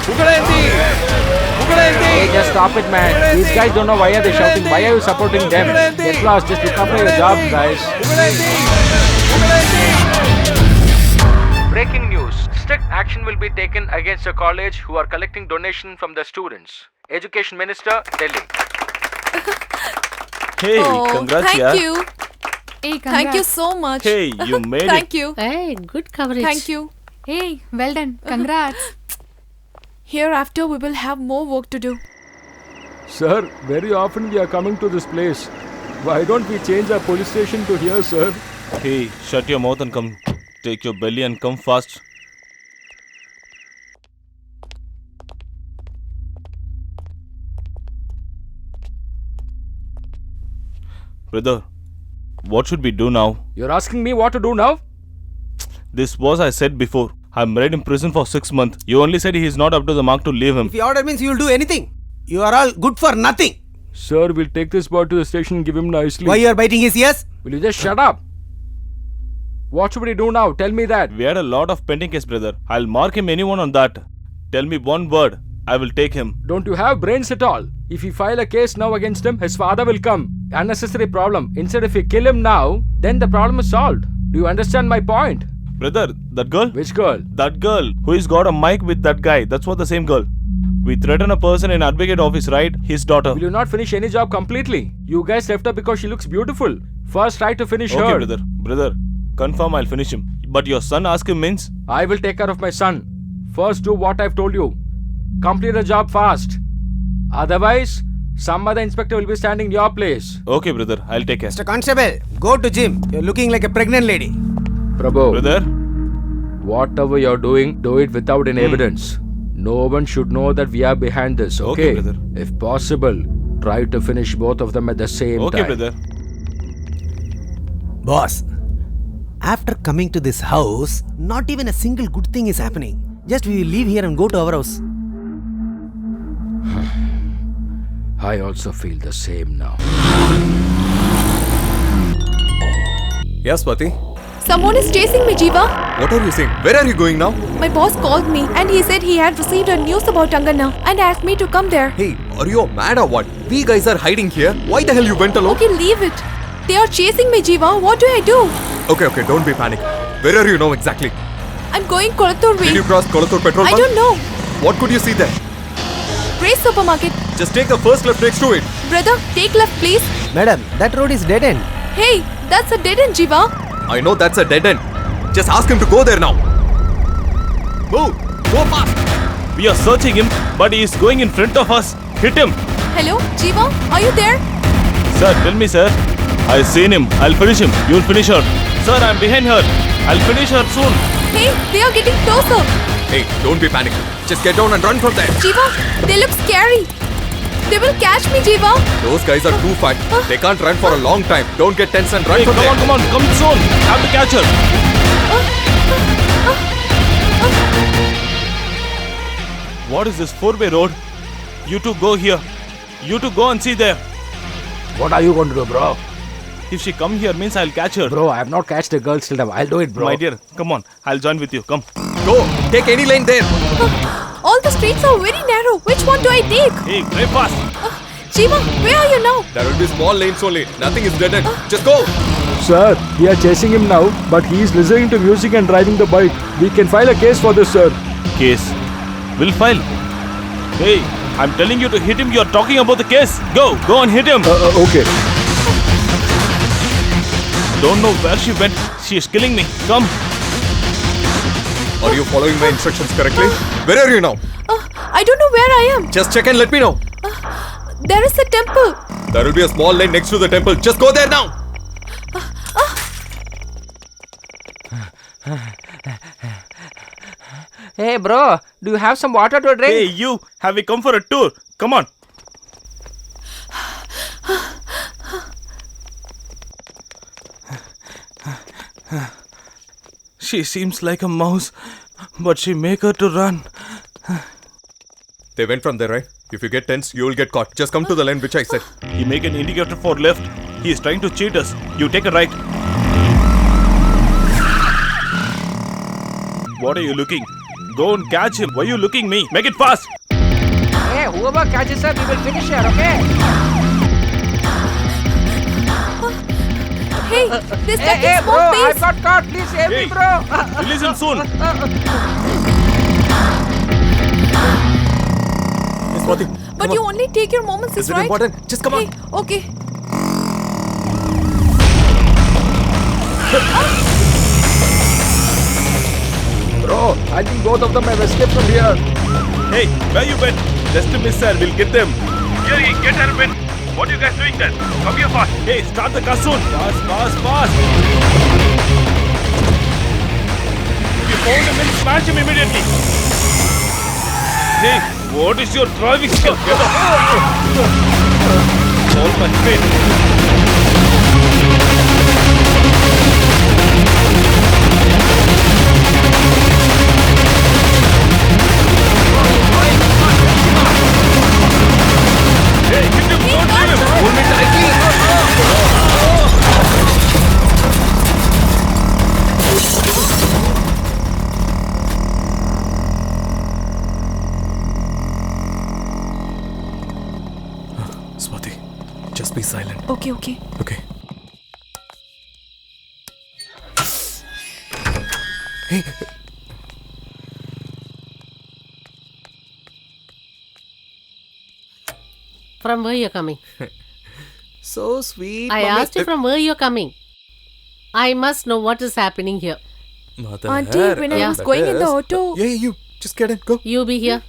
Pugadendi! Pugadendi! Hey, just stop it, man. These guys don't know why are they shouting. Why are you supporting them? Get lost. Just look after your job, guys. Breaking news. Strict action will be taken against the college who are collecting donation from the students. Education Minister, Delhi. Hey, congrats, thank yaar. you. Hey, Thank you so much. Hey, you made it. Thank you. Hey, good coverage. Thank you. Hey, well done. Congrats. Hereafter, we will have more work to do. Sir, very often we are coming to this place. Why don't we change our police station to here, sir? Hey, shut your mouth and come. Take your belly and come fast. Brother, what should we do now? You're asking me what to do now? This was I said before. I'm right in prison for 6 months. You only said he is not up to the mark to leave him. If your order means you will do anything, you are all good for nothing. Sir, we'll take this boy to the station and give him nicely. Why you are biting his ears? Will you just shut up? What should we do now? Tell me that. We had a lot of pending case, brother. I'll mark him anyone on that. Tell me one word. I will take him. Don't you have brains at all? If we file a case now against him, his father will come. Unnecessary problem. Instead, if we kill him now, then the problem is solved. Do you understand my point? Brother, that girl? Which girl? That girl who has got a mic with that guy. That's what the same girl. We threaten a person in advocate office, right? His daughter. Will you not finish any job completely? You guys left her because she looks beautiful. First try to finish Okay, her. brother. Brother, confirm I'll finish him. But your son ask him means? I will take care of my son. First do what I've told you. Complete the job fast. Otherwise, some other inspector will be standing in your place. Okay, brother. I'll take care. Mr. Constable, go to gym. You're looking like a pregnant lady. Prabhu, Brother? whatever you're doing, do it without any evidence. No one should know that we are behind this, okay? Okay, brother. If possible, try to finish both of them at the same Okay, time. brother. Boss, after coming to this house, not even a single good thing is happening. Just we will leave here and go to our house. I also feel the same now. Yes, Pati. Someone is chasing me, Jiva. What are you saying? Where are you going now? My boss called me and he said he had received a news about Angana and asked me to come there. Hey, are you mad or what? We guys are hiding here. Why the hell you went alone? Okay, leave it. They are chasing me, Jiva. What do I do? Okay, don't be panic. Where are you now exactly? I'm going Kolathur way. Did you cross Kolathur petrol I bunk? don't know. What could you see there? Grace Supermarket. Just take the first left next to it. Brother, take left, please. Madam, that road is dead end. Hey, that's a dead end, Jiva. I know that's a dead end. Just ask him to go there now. Move! Go fast! We are searching him, but he is going in front of us. Hit him! Hello, Jiva, are you there? Sir, tell me, sir. I've seen him. I'll finish him. You'll finish her. Sir, I'm behind her. I'll finish her soon. Hey, they are getting closer. Hey, don't be panic. Just get down and run from there. Jiva, they look scary. They will catch me, Jiva. Those guys are too fat. They can't run for a long time. Don't get tense and run Hey, from there. come on, come soon. Have to catch her. What is this 4-way road? You two go here. You two go and see there. What are you going to do, bro? If she come here means I'll catch her. Bro, I have not catched the girl still now. I'll do it, bro. My dear, come on. I'll join with you. Come. Go. Take any lane there. All the streets are very narrow. Which one do I take? Hey, drive fast. Jeeva, where are you now? There will be small lanes only. Nothing is dead end. Just go. Sir, we are chasing him now, but he is listening to music and driving the bike. We can file a case for this, sir. Case. We'll file. Hey, I'm telling you to hit him. You're talking about the case. Go and hit him. Okay. Don't know where she went. She is killing me. Come. Are you following my instructions correctly? Where are you now? I don't know where I am. Just check and let me know. There is a temple. There will be a small lane next to the temple. Just go there now. Hey, bro, do you have some water to drink? Hey, you. Have we come for a tour? Come on. She seems like a mouse, but she make her to run. They went from there, right? If you get tense, you will get caught. Just come to the lane which I said. He make an indicator for left. He is trying to cheat us. You take a right. What are you looking? Go and catch him. Why are you looking me? Make it fast. Hey, whoever catches her, we will finish her, okay? Hey, this duck Hey, is bro, more I pace. got caught. Please save me, bro. Release him soon. Yes, Swati. But you only take your moments, Is it right? important? Just come on. Okay. Bro, I think both of them have escaped from here. Hey, where you went? Just a miss, sir. We'll get them. Here, get her, Ben. What are you guys doing then? Come here fast. Hey, start the car soon. Fast. If you found him, smash him immediately. Hey, what is your driving skill? Get up. All my faith. Hey, hit him! Don't leave him! Hold me tightly! Swati, just be silent. Okay. Okay. Hey. From where you're coming? So sweet. I asked you from where you're coming. I must know what is happening here. Auntie, when I was going in the auto. Yeah, you. Just get in. Go. You be here.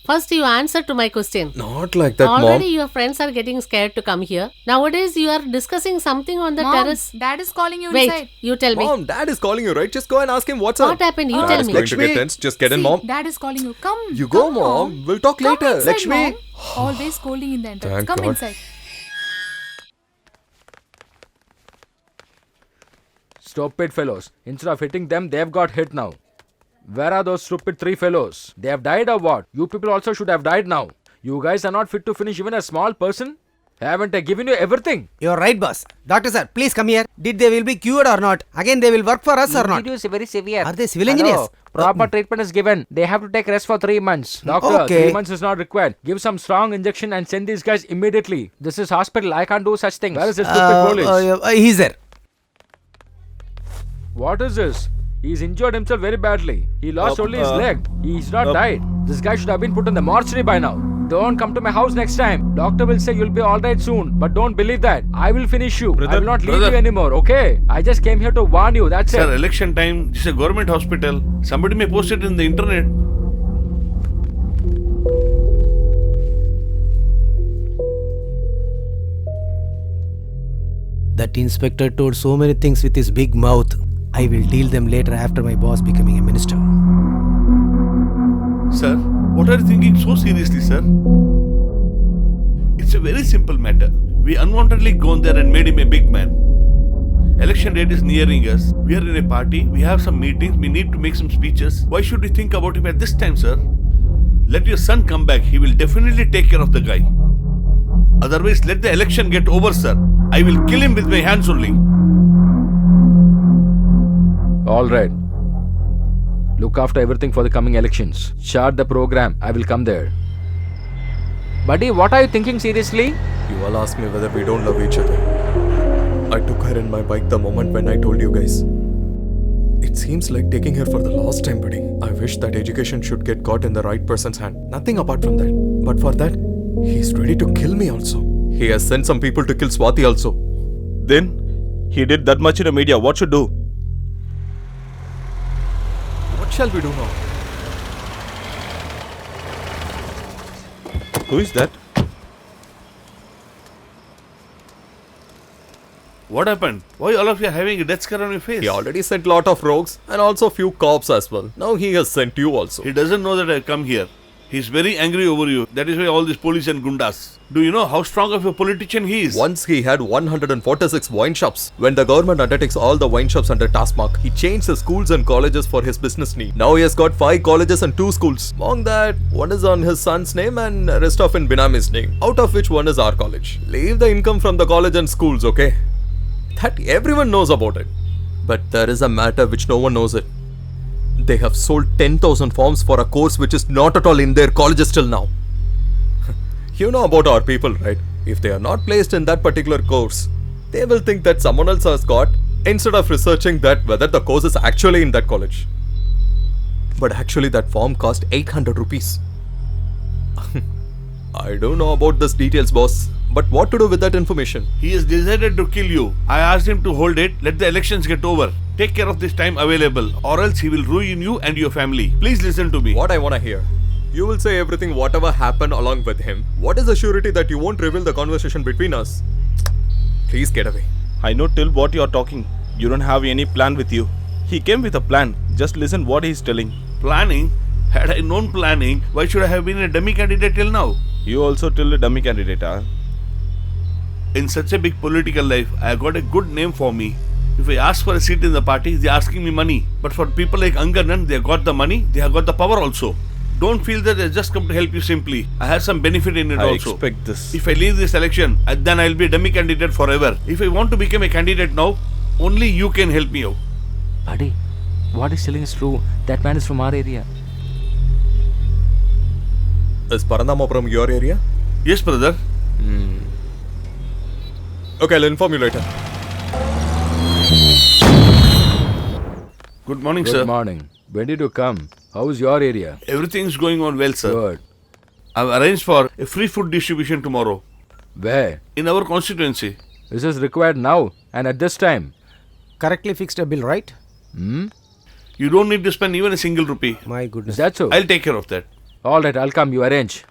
First, you answer to my question. Not like that, Already Mom. your friends are getting scared to come here. Nowadays, you are discussing something on the Mom, terrace. Dad is calling you Wait, inside. you tell me. Mom, Dad is calling you, right? Just go and ask him what's up. What happened? You Dad tell is me. going to get tense. Just get in, See, Mom. Dad is calling you. Come. You go, come, Mom. We'll talk Come later. inside, Lakshmi. Mom. Always scolding in the entrance. Thank Come God. inside. Stop it, fellows. Instead of hitting them, they have got hit now. Where are those stupid 3 fellows? They have died or what? You people also should have died now. You guys are not fit to finish even a small person? Haven't I given you everything? You're right, boss. Doctor sir, please come here. Did they will be cured or not? Again, they will work for us or not? Injury is very severe. Are they civil engineers? Proper treatment is given. They have to take rest for 3 months. Doctor, Okay. 3 months is not required. Give some strong injection and send these guys immediately. This is hospital. I can't do such things. Where is the stupid police? He's there. What is this? He's injured himself very badly. He lost only his leg. He's not died. This guy should have been put in the mortuary by now. Don't come to my house next time. Doctor will say you'll be alright soon. But don't believe that. I will finish you. I will not leave you anymore, okay? I just came here to warn you. That's Sir, it. election time. This is a government hospital. Somebody may post it in the internet. That inspector told so many things with his big mouth. I will deal them later after my boss becoming a minister. Sir, what are you thinking so seriously, sir? It's a very simple matter. We unwantedly gone there and made him a big man. Election date is nearing us. We are in a party. We have some meetings. We need to make some speeches. Why should we think about him at this time, sir? Let your son come back. He will definitely take care of the guy. Otherwise, let the election get over, sir. I will kill him with my hands only. All right. Look after everything for the coming elections. Chart the program. I will come there. Buddy, what are you thinking seriously? You all asked me whether we don't love each other. I took her in my bike the moment when I told you guys. It seems like taking her for the last time, buddy. I wish that education should get caught in the right person's hand. Nothing apart from that. But for that, he's ready to kill me also. He has sent some people to kill Swati also. Then, he did that much in the media. What should do? What shall we do now? Who is that? What happened? Why all of you are having a death scare on your face? He already sent lot of rogues and also few cops as well. Now he has sent you also. He doesn't know that I come here. He's very angry over you. That is why all these police and gundas. Do you know how strong of a politician he is? Once he had 146 wine shops. When the government undertakes all the wine shops under taskmark, he changed the schools and colleges for his business need. Now he has got 5 colleges and 2 schools. Among that, one is on his son's name and rest of in Binami's name. Out of which one is our college. Leave the income from the college and schools, okay? That everyone knows about it. But there is a matter which no one knows it. They have sold 10,000 forms for a course which is not at all in their colleges till now. You know about our people, right? If they are not placed in that particular course, they will think that someone else has got, instead of researching that whether the course is actually in that college. But actually that form cost 800 rupees. I don't know about this details, boss. But what to do with that information? He has decided to kill you. I asked him to hold it. Let the elections get over. Take care of this time available, or else he will ruin you and your family. Please listen to me. What I want to hear. You will say everything whatever happened along with him. What is the surety that you won't reveal the conversation between us? Please get away. I know till what you are talking. You don't have any plan with you. He came with a plan. Just listen what he is telling. Planning? Had I known planning, why should I have been a dummy candidate till now? You also till a dummy candidate, huh? In such a big political life, I got a good name for me. If I ask for a seat in the party, they are asking me money. But for people like Anganan, they have got the money, they have got the power also. Don't feel that I just come to help you simply. I have some benefit in it also. I expect this. If I leave this election, then I will be a dummy candidate forever. If I want to become a candidate now, only you can help me out. Buddy, what he's telling is true. That man is from our area. Is Parandama from your area? Yes, brother. Okay, I'll inform you later. Good morning, sir. Good morning. When did you come? How is your area? Everything is going on well, sir. Good. I've arranged for a free food distribution tomorrow. Where? In our constituency. This is required now and at this time. Correctly fixed a bill, right? You don't need to spend even a single rupee. My goodness. Is that so? I'll take care of that. Alright, I'll come. You arrange.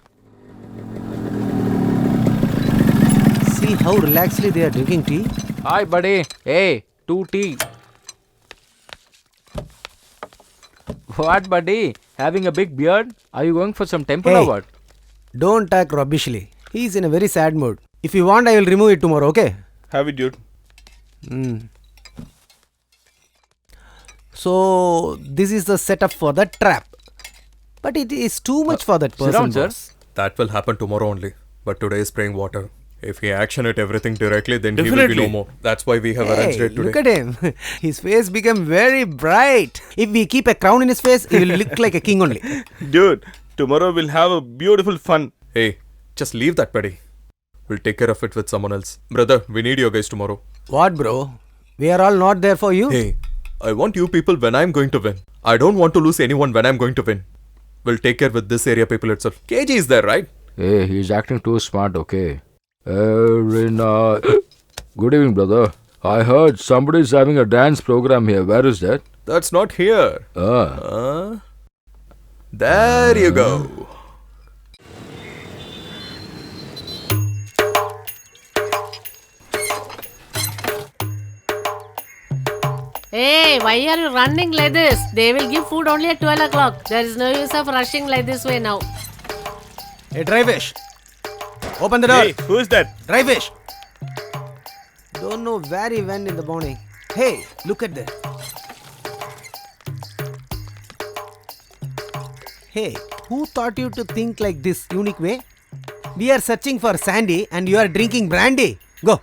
See how relaxedly they are drinking tea? Hi, buddy. Hey, 2 tea. What, buddy? Having a big beard? Are you going for some temple or what? Don't talk rubbishly. He is in a very sad mood. If you want, I will remove it tomorrow, okay? Have it, dude. So, this is the setup for the trap. But it is too much for that person, sit down, sir. boss. That will happen tomorrow only. But today is spraying water. If he action it everything directly, then he will Definitely. be no more. That's why we have arranged it today. Look at him. His face became very bright. If we keep a crown in his face, he will look like a king only. Dude, tomorrow we'll have a beautiful fun. Hey, just leave that, buddy. We'll take care of it with someone else. Brother, we need you guys tomorrow. What, bro? We are all not there for you? Hey, I want you people when I'm going to win. I don't want to lose anyone when I'm going to win. We'll take care with this area people itself. KG is there, right? Hey, he's acting too smart, okay? Every night. Good evening, brother. I heard somebody's having a dance program here. Where is that? That's not here. There you go. Hey, why are you running like this? They will give food only at 12 o'clock. There is no use of rushing like this way now. Hey, Dryfish. Open the door. Hey, who is that? Dryfish. Don't know where he went in the morning. Hey, look at that. Hey, Who taught you to think like this unique way? We are searching for Sandy and you are drinking brandy. Go.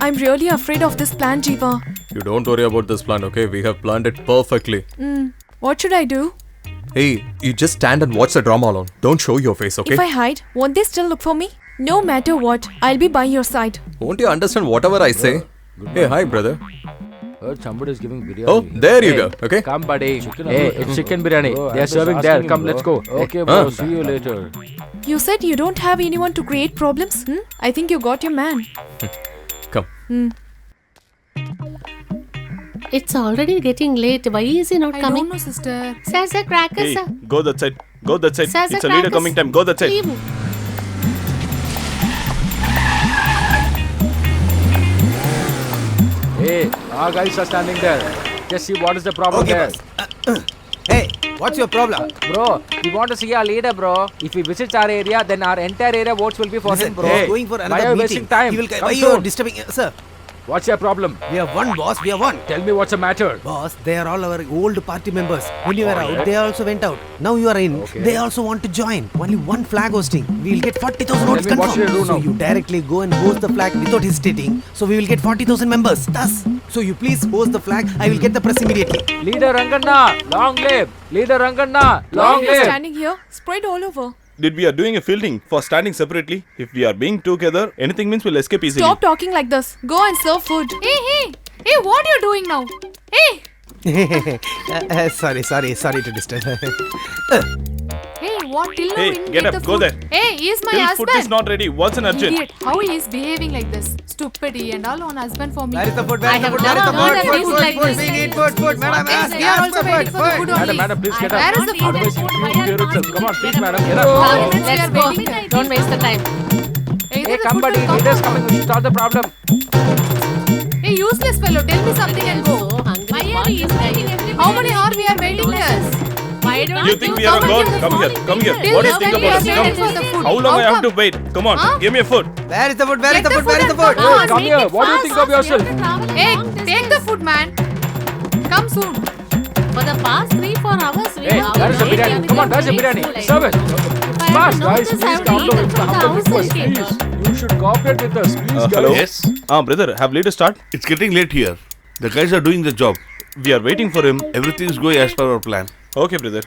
I'm really afraid of this plan, Jeeva. You don't worry about this plan, okay? We have planned it perfectly. What should I do? Hey, you just stand and watch the drama alone. Don't show your face, okay? If I hide, won't they still look for me? No matter what, I'll be by your side. Won't you understand whatever I say? Hey, hi, brother. Heard somebody is giving biryani. Oh, there you go, okay? Come, buddy. Hey, it's chicken biryani. They are serving there. Come, let's go. Okay, bro. See you later. You said you don't have anyone to create problems? I think you got your man. Come. It's already getting late. Why is he not coming? I don't know, sister. Sir, crackers, Hey, sir. go that side. Go that side. Sir, It's a leader crackers. coming time. Go that side. Leave. Hey, our guys are standing there. Just see what is the problem Okay, there. boss. Hey, what's your problem? Bro, we want to see our leader, bro. If he visits our area, then our entire area votes will be for Listen, him, bro. he's going for Why another are you meeting. wasting time? He will Come why you are soon. disturbing? Sir, What's your problem? we have won, boss. We have won. Tell me what's the matter. Boss, they are all our old party members. When you were out, they also went out. Now you are in. Okay. They also want to join. Only one flag hosting. We will get 40,000 votes me what confirmed. should I do So now? you directly go and host the flag without hesitating. So we will get 40,000 members. Thus, so you please host the flag. I will get the press immediately. Leader Ranganna, long live. Leader Ranganna, Why long are you live. standing here? Spread all over. Did we are doing a fielding for standing separately? If we are being together, anything means we'll escape easily. Stop talking like this. Go and serve food. Hey, what are you doing now? Hey! Sorry to disturb. Hey, what? Till now Hey, we didn't get the up, go food. there. Hey, he is my Till husband. food is not ready. What's an urgent? Idiot, how he is behaving like this? Stupid, he and all on husband for me. Where is the food? I have never heard of this like this. We need food. Madam, Yes, we are also waiting for the food only. Madam, please get up. Where is the food? Otherwise, you here itself. Come on, please, madam, get up. Let's go. Don't waste the time. Hey, come, buddy. Leader's coming. We should solve the problem. Hey, useless fellow, tell me something and go. So hungry. How many hours we are waiting here? Why don't You think we are a god? Come here. Come here. Till What do you now think we about are us? waiting for Come. the food. How long I have come? to wait? Come on. Huh? Give me a food. Where is the food? Where is Get the the food? Where is the food food? and come on. Come here. What do you think of yourself? Hey, take the food, man. Come soon. For the past 3-4 hours, we Hey, have where's the been biryani? waiting Come on, for where's the this biryani? food. Serve it. If I Fast, had guys. known this, I Please would calm eat down. it from the Humble request, outside. please. You should cooperate with us. Please, Hello. guys. Yes, Brother, have leader start? it's getting late here. The guys are doing the job. We are waiting for him. Everything is going as per our plan. Okay, brother.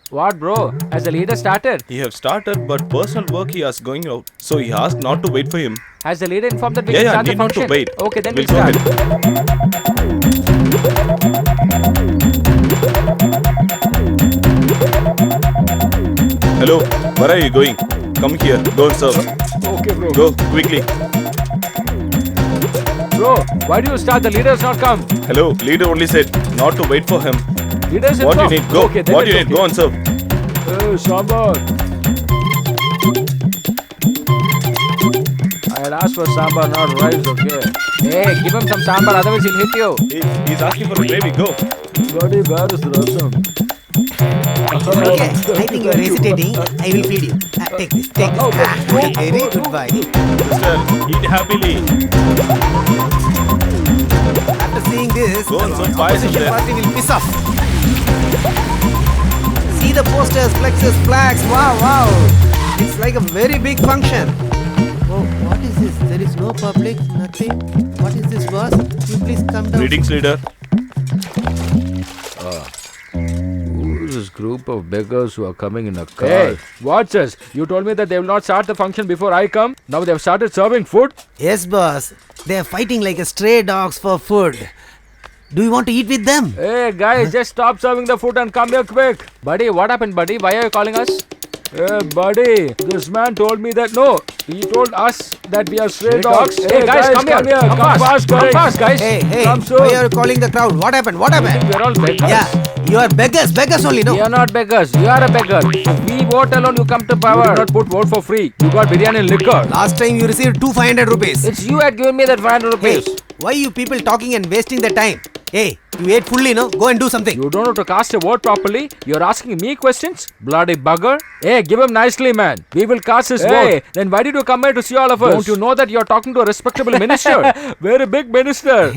What, bro? Has the leader started? He have started, but personal work he has going out. So he asked not to wait for him. Has the leader informed that we Yeah, can yeah, start the need not to function? wait. Okay, then We'll we'll go start. Hello, where are you going? Come here. Go and serve. Okay, bro. Go quickly. Bro, why do you start? The leader has not come. Hello, leader only said not to wait for him. Leader is What you informed. need? Go. Okay, then What you it's need? Go and serve. Hey, sambar. I had asked for sambar, not rice, okay? Hey, give him some sambar, otherwise he'll hit you. He's asking for a gravy. Go. Buddy, where is the rasam? Okay, I think you are hesitating. I will feed you. Take this. Very good boy. Sister, eat happily. After seeing this, Go and the serve payasam opposition there. party will piss off. See the posters, flexes, flags. Wow. It's like a very big function. Oh, what is this? There is no public, nothing. What is this, boss? You please come down. Greetings, leader. Who is this group of beggars who are coming in a car? Hey, watch us. You told me that they will not start the function before I come. Now they have started serving food. Yes, boss. They are fighting like a stray dogs for food. Do you want to eat with them? Hey guys, just stop serving the food and come here quick. Buddy, what happened, buddy? Why are you calling us? Hey, buddy, this man told me that no. He told us that we are stray dogs. Hey, guys, come here. Come fast, guys. Hey, come soon. why are you calling the crowd? What happened? We're all beggars. Yeah, you are beggars only, no? We are not beggars. You are a beggar. We vote alone, you come to power. You did not put vote for free. You got biryani and liquor. Last time you received 500 rupees. It's you had given me that 500 Hey, rupees. why you people talking and wasting the time? Hey, You ate fully, no? Go and do something. You don't know to cast a vote properly. You're asking me questions? Bloody bugger. Hey, give him nicely, man. We will cast his vote. Then why did you come here to see all of us? Don't you know that you're talking to a respectable minister? Very big minister.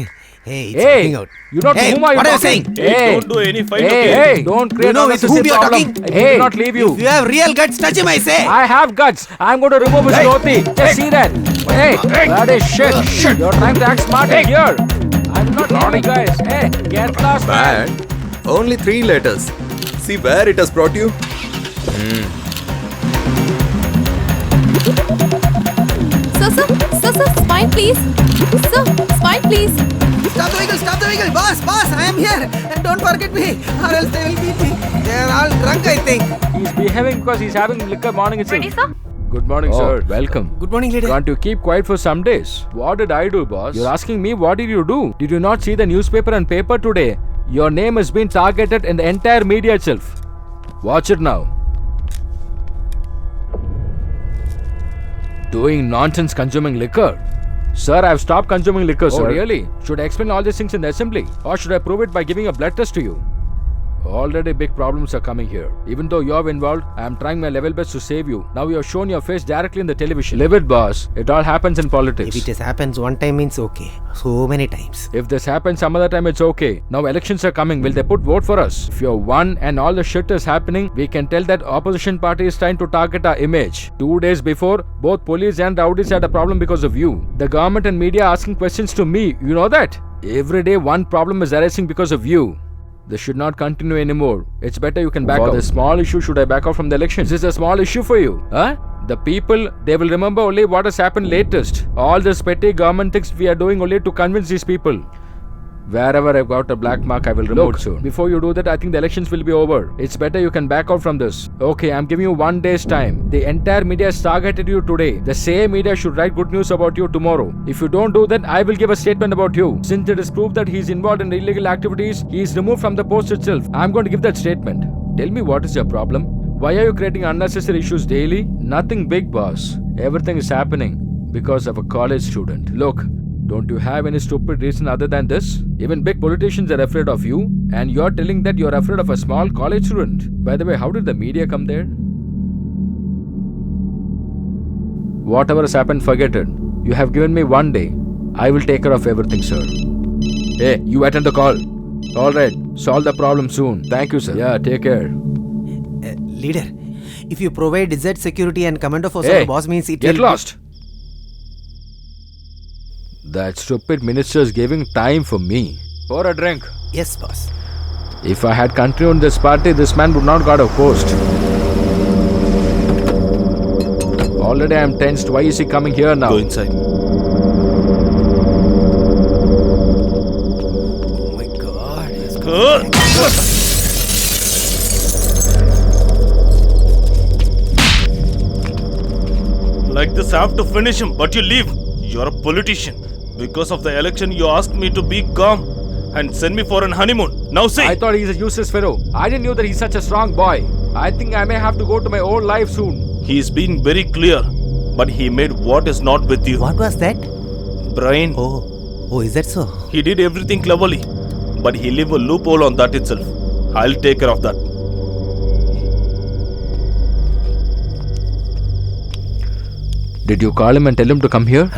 Hey, it's working out. You know Hey, to whom are you what are you talking? saying? Hey, don't do any fight, Hey, okay? hey, don't create You know with unnecessary whom you're problem. talking? I will not leave you. If you have real guts, touch him, I say. I have guts. I'm going to remove his dhoti. Just see that. Hey, bloody shit. You're trying to act smart in here. I'm not leaving, guys. Hey, get lost, man. Bad. Only 3 letters. See where it has brought you? Sir, smile please. Sir, smile please. Stop the vehicle. Boss, I am here. And don't forget me, or else they will beat me. They are all drunk, I think. He's behaving because he's having liquor morning itself. Ready, sir? Good morning, sir. Welcome. Good morning, lady. Can't you keep quiet for some days? What did I do, boss? You're asking me what did you do? Did you not see the newspaper and paper today? Your name has been targeted in the entire media itself. Watch it now. Doing nonsense consuming liquor. Sir, I've stopped consuming liquor, sir. Oh, really? Should I explain all these things in the assembly? Or should I prove it by giving a blood test to you? Already big problems are coming here. Even though you're involved, I'm trying my level best to save you. Now you're shown your face directly in the television. Live it, boss. It all happens in politics. If it just happens one time means okay. So many times. If this happens some other time, it's okay. Now elections are coming. Will they put vote for us? If you're one and all the shit is happening, we can tell that opposition party is trying to target our image. 2 days before, both police and rowdies had a problem because of you. The government and media asking questions to me. You know that? Every day one problem is arising because of you. This should not continue anymore. It's better you can back out. For this small issue, should I back out from the election? Is this a small issue for you? Huh? The people, they will remember only what has happened latest. All this petty government things we are doing only to convince these people. Wherever I've got a black mark, I will remove soon. Before you do that, I think the elections will be over. It's better you can back out from this. Okay, I'm giving you 1 day's time. The entire media has targeted you today. The same media should write good news about you tomorrow. If you don't do that, I will give a statement about you. Since it is proved that he is involved in illegal activities, he is removed from the post itself. I'm going to give that statement. Tell me what is your problem? Why are you creating unnecessary issues daily? Nothing big, boss. Everything is happening because of a college student. Look, don't you have any stupid reason other than this? Even big politicians are afraid of you, and you're telling that you're afraid of a small college student. By the way, how did the media come there? Whatever has happened, forget it. You have given me 1 day. I will take care of everything, sir. Hey, you attend the call. Alright, solve the problem soon. Thank you, sir. Yeah, take care. Leader, if you provide Z security and commando force Hey, of the boss means it get will lost. That stupid minister is giving time for me. Pour a drink. Yes, boss. If I had continued this party, this man would not got a post. Already I am tensed. Why is he coming here now? Go inside. Oh my god. Like this, I have to finish him, but you leave. You're a politician. Because of the election, you asked me to be calm and send me for an honeymoon. Now say. I thought he's a useless fellow. I didn't know that he's such a strong boy. I think I may have to go to my old life soon. He's been very clear, but he made what is not with you. What was that? Brian. Oh, is that so? He did everything cleverly, but he left a loophole on that itself. I'll take care of that. Did you call him and tell him to come here?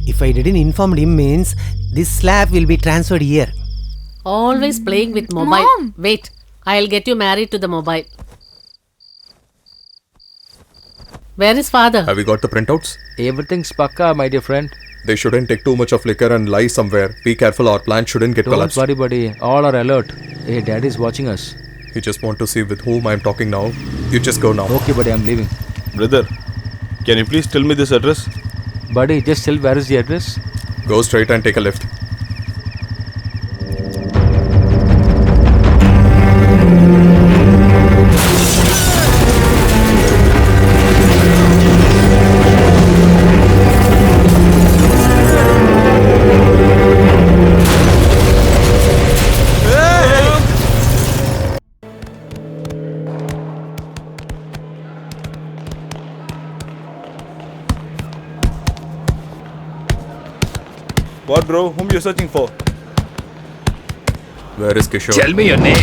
If I didn't inform him means this slab will be transferred here. Always playing with mobile. Mom! Wait, I'll get you married to the mobile. Where is father? Have you got the printouts? Everything's pakka, my dear friend. They shouldn't take too much of liquor and lie somewhere. Be careful, our plan shouldn't get Don't collapsed. worry, buddy. All are alert. Hey, daddy's watching us. You just want to see with whom I'm talking now. You just go now. Okay, buddy, I'm leaving. Brother, can you please tell me this address? Buddy, just tell where is the address. Go straight and take a lift. What, bro? Whom you searching for? Where is Kishore? Tell me your name.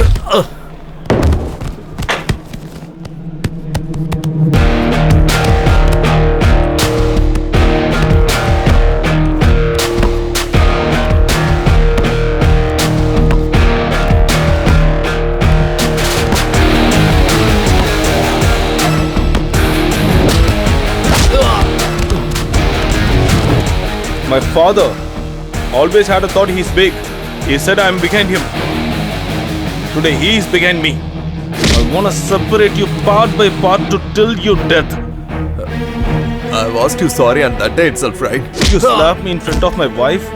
My father always had a thought he's big. He said I'm behind him. Today he is behind me. I wanna separate you part by part to till you death. I've asked you sorry on that day itself, right? You slapped me in front of my wife.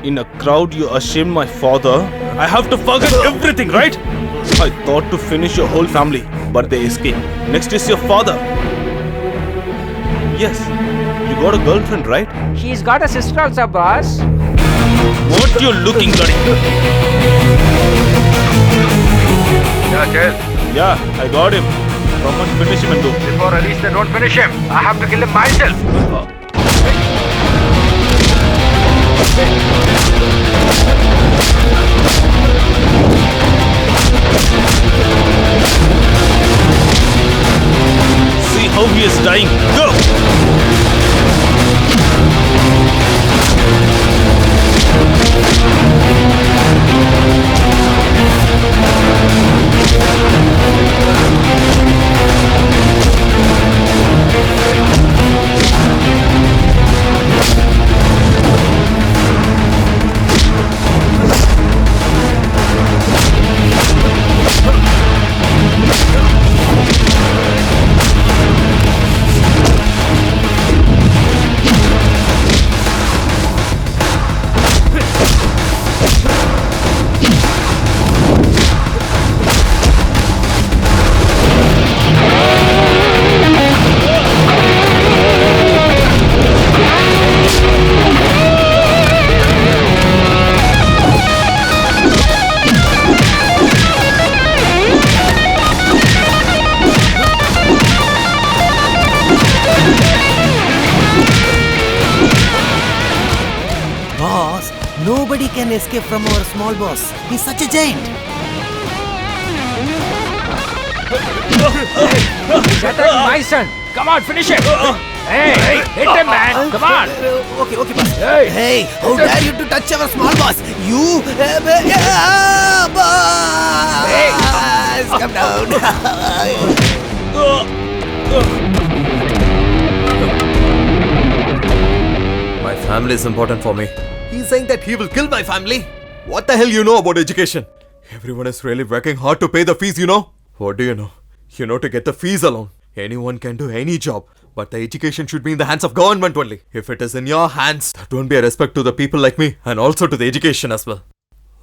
In a crowd you ashamed my father. I have to forget everything, right? I thought to finish your whole family, but they escaped. Next is your father. Yes, you got a girlfriend, right? He's got a sister also, boss. What you looking, buddy? Yeah, I got him. Someone finish him and do. Before I release, they don't finish him. I have to kill him myself. See how he is dying. Go! Boss, nobody can escape from our small boss. He's such a giant. Shut up, my son. Come on, finish him. Hey, hit him, man. Come on. Okay, boss. Hey. Hey, how dare you to touch our small boss? You, boss, come down. My family is important for me. He's saying that he will kill my family. What the hell you know about education? Everyone is really working hard to pay the fees, you know? What do you know? You know, to get the fees alone, anyone can do any job. But the education should be in the hands of government only. If it is in your hands, that won't be a respect to the people like me and also to the education as well.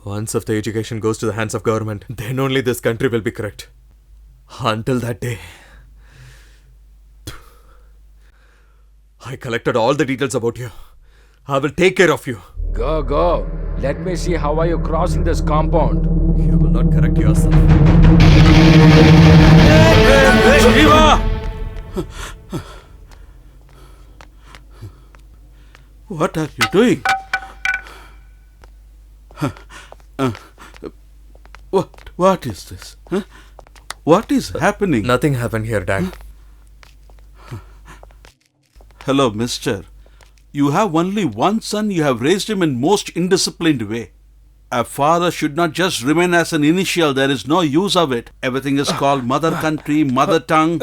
Once if the education goes to the hands of government, then only this country will be correct. Until that day, I collected all the details about you. I will take care of you. Go. Let me see how are you crossing this compound. You will not correct yourself. What are you doing? What is this? Huh? What is happening? Nothing happened here, Dad. Hello, mister. You have only one son, you have raised him in most indisciplined way. A father should not just remain as an initial, there is no use of it. Everything is called mother country, mother tongue.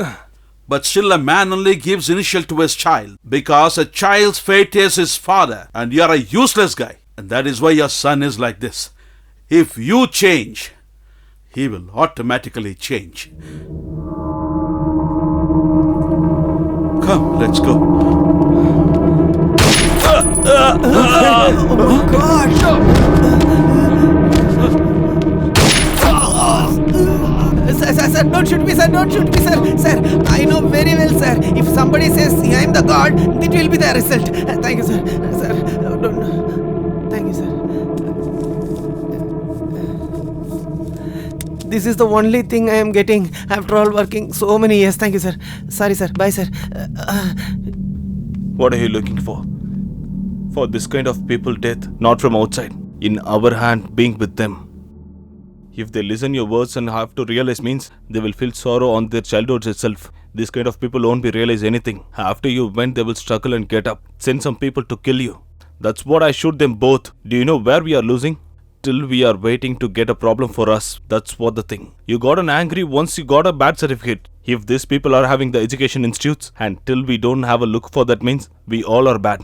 But still a man only gives initial to his child, because a child's fate is his father, and you are a useless guy. And that is why your son is like this. If you change, he will automatically change. Come, let's go. Oh my God! Sir, don't shoot me, sir. Don't shoot me, sir. Sir, I know very well, sir. If somebody says I am the god, it will be the result. Thank you, sir. Sir, don't. Thank you, sir. This is the only thing I am getting after all working so many years. Thank you, sir. Sorry, sir. Bye, sir. What are you looking for? For this kind of people death, not from outside. In our hand, being with them. If they listen your words and have to realize means they will feel sorrow on their childhood itself. This kind of people won't be realize anything. After you went, they will struggle and get up. Send some people to kill you. That's what I shoot them both. Do you know where we are losing? Till we are waiting to get a problem for us. That's what the thing. You got an angry once you got a bad certificate. If these people are having the education institutes and till we don't have a look for that means we all are bad.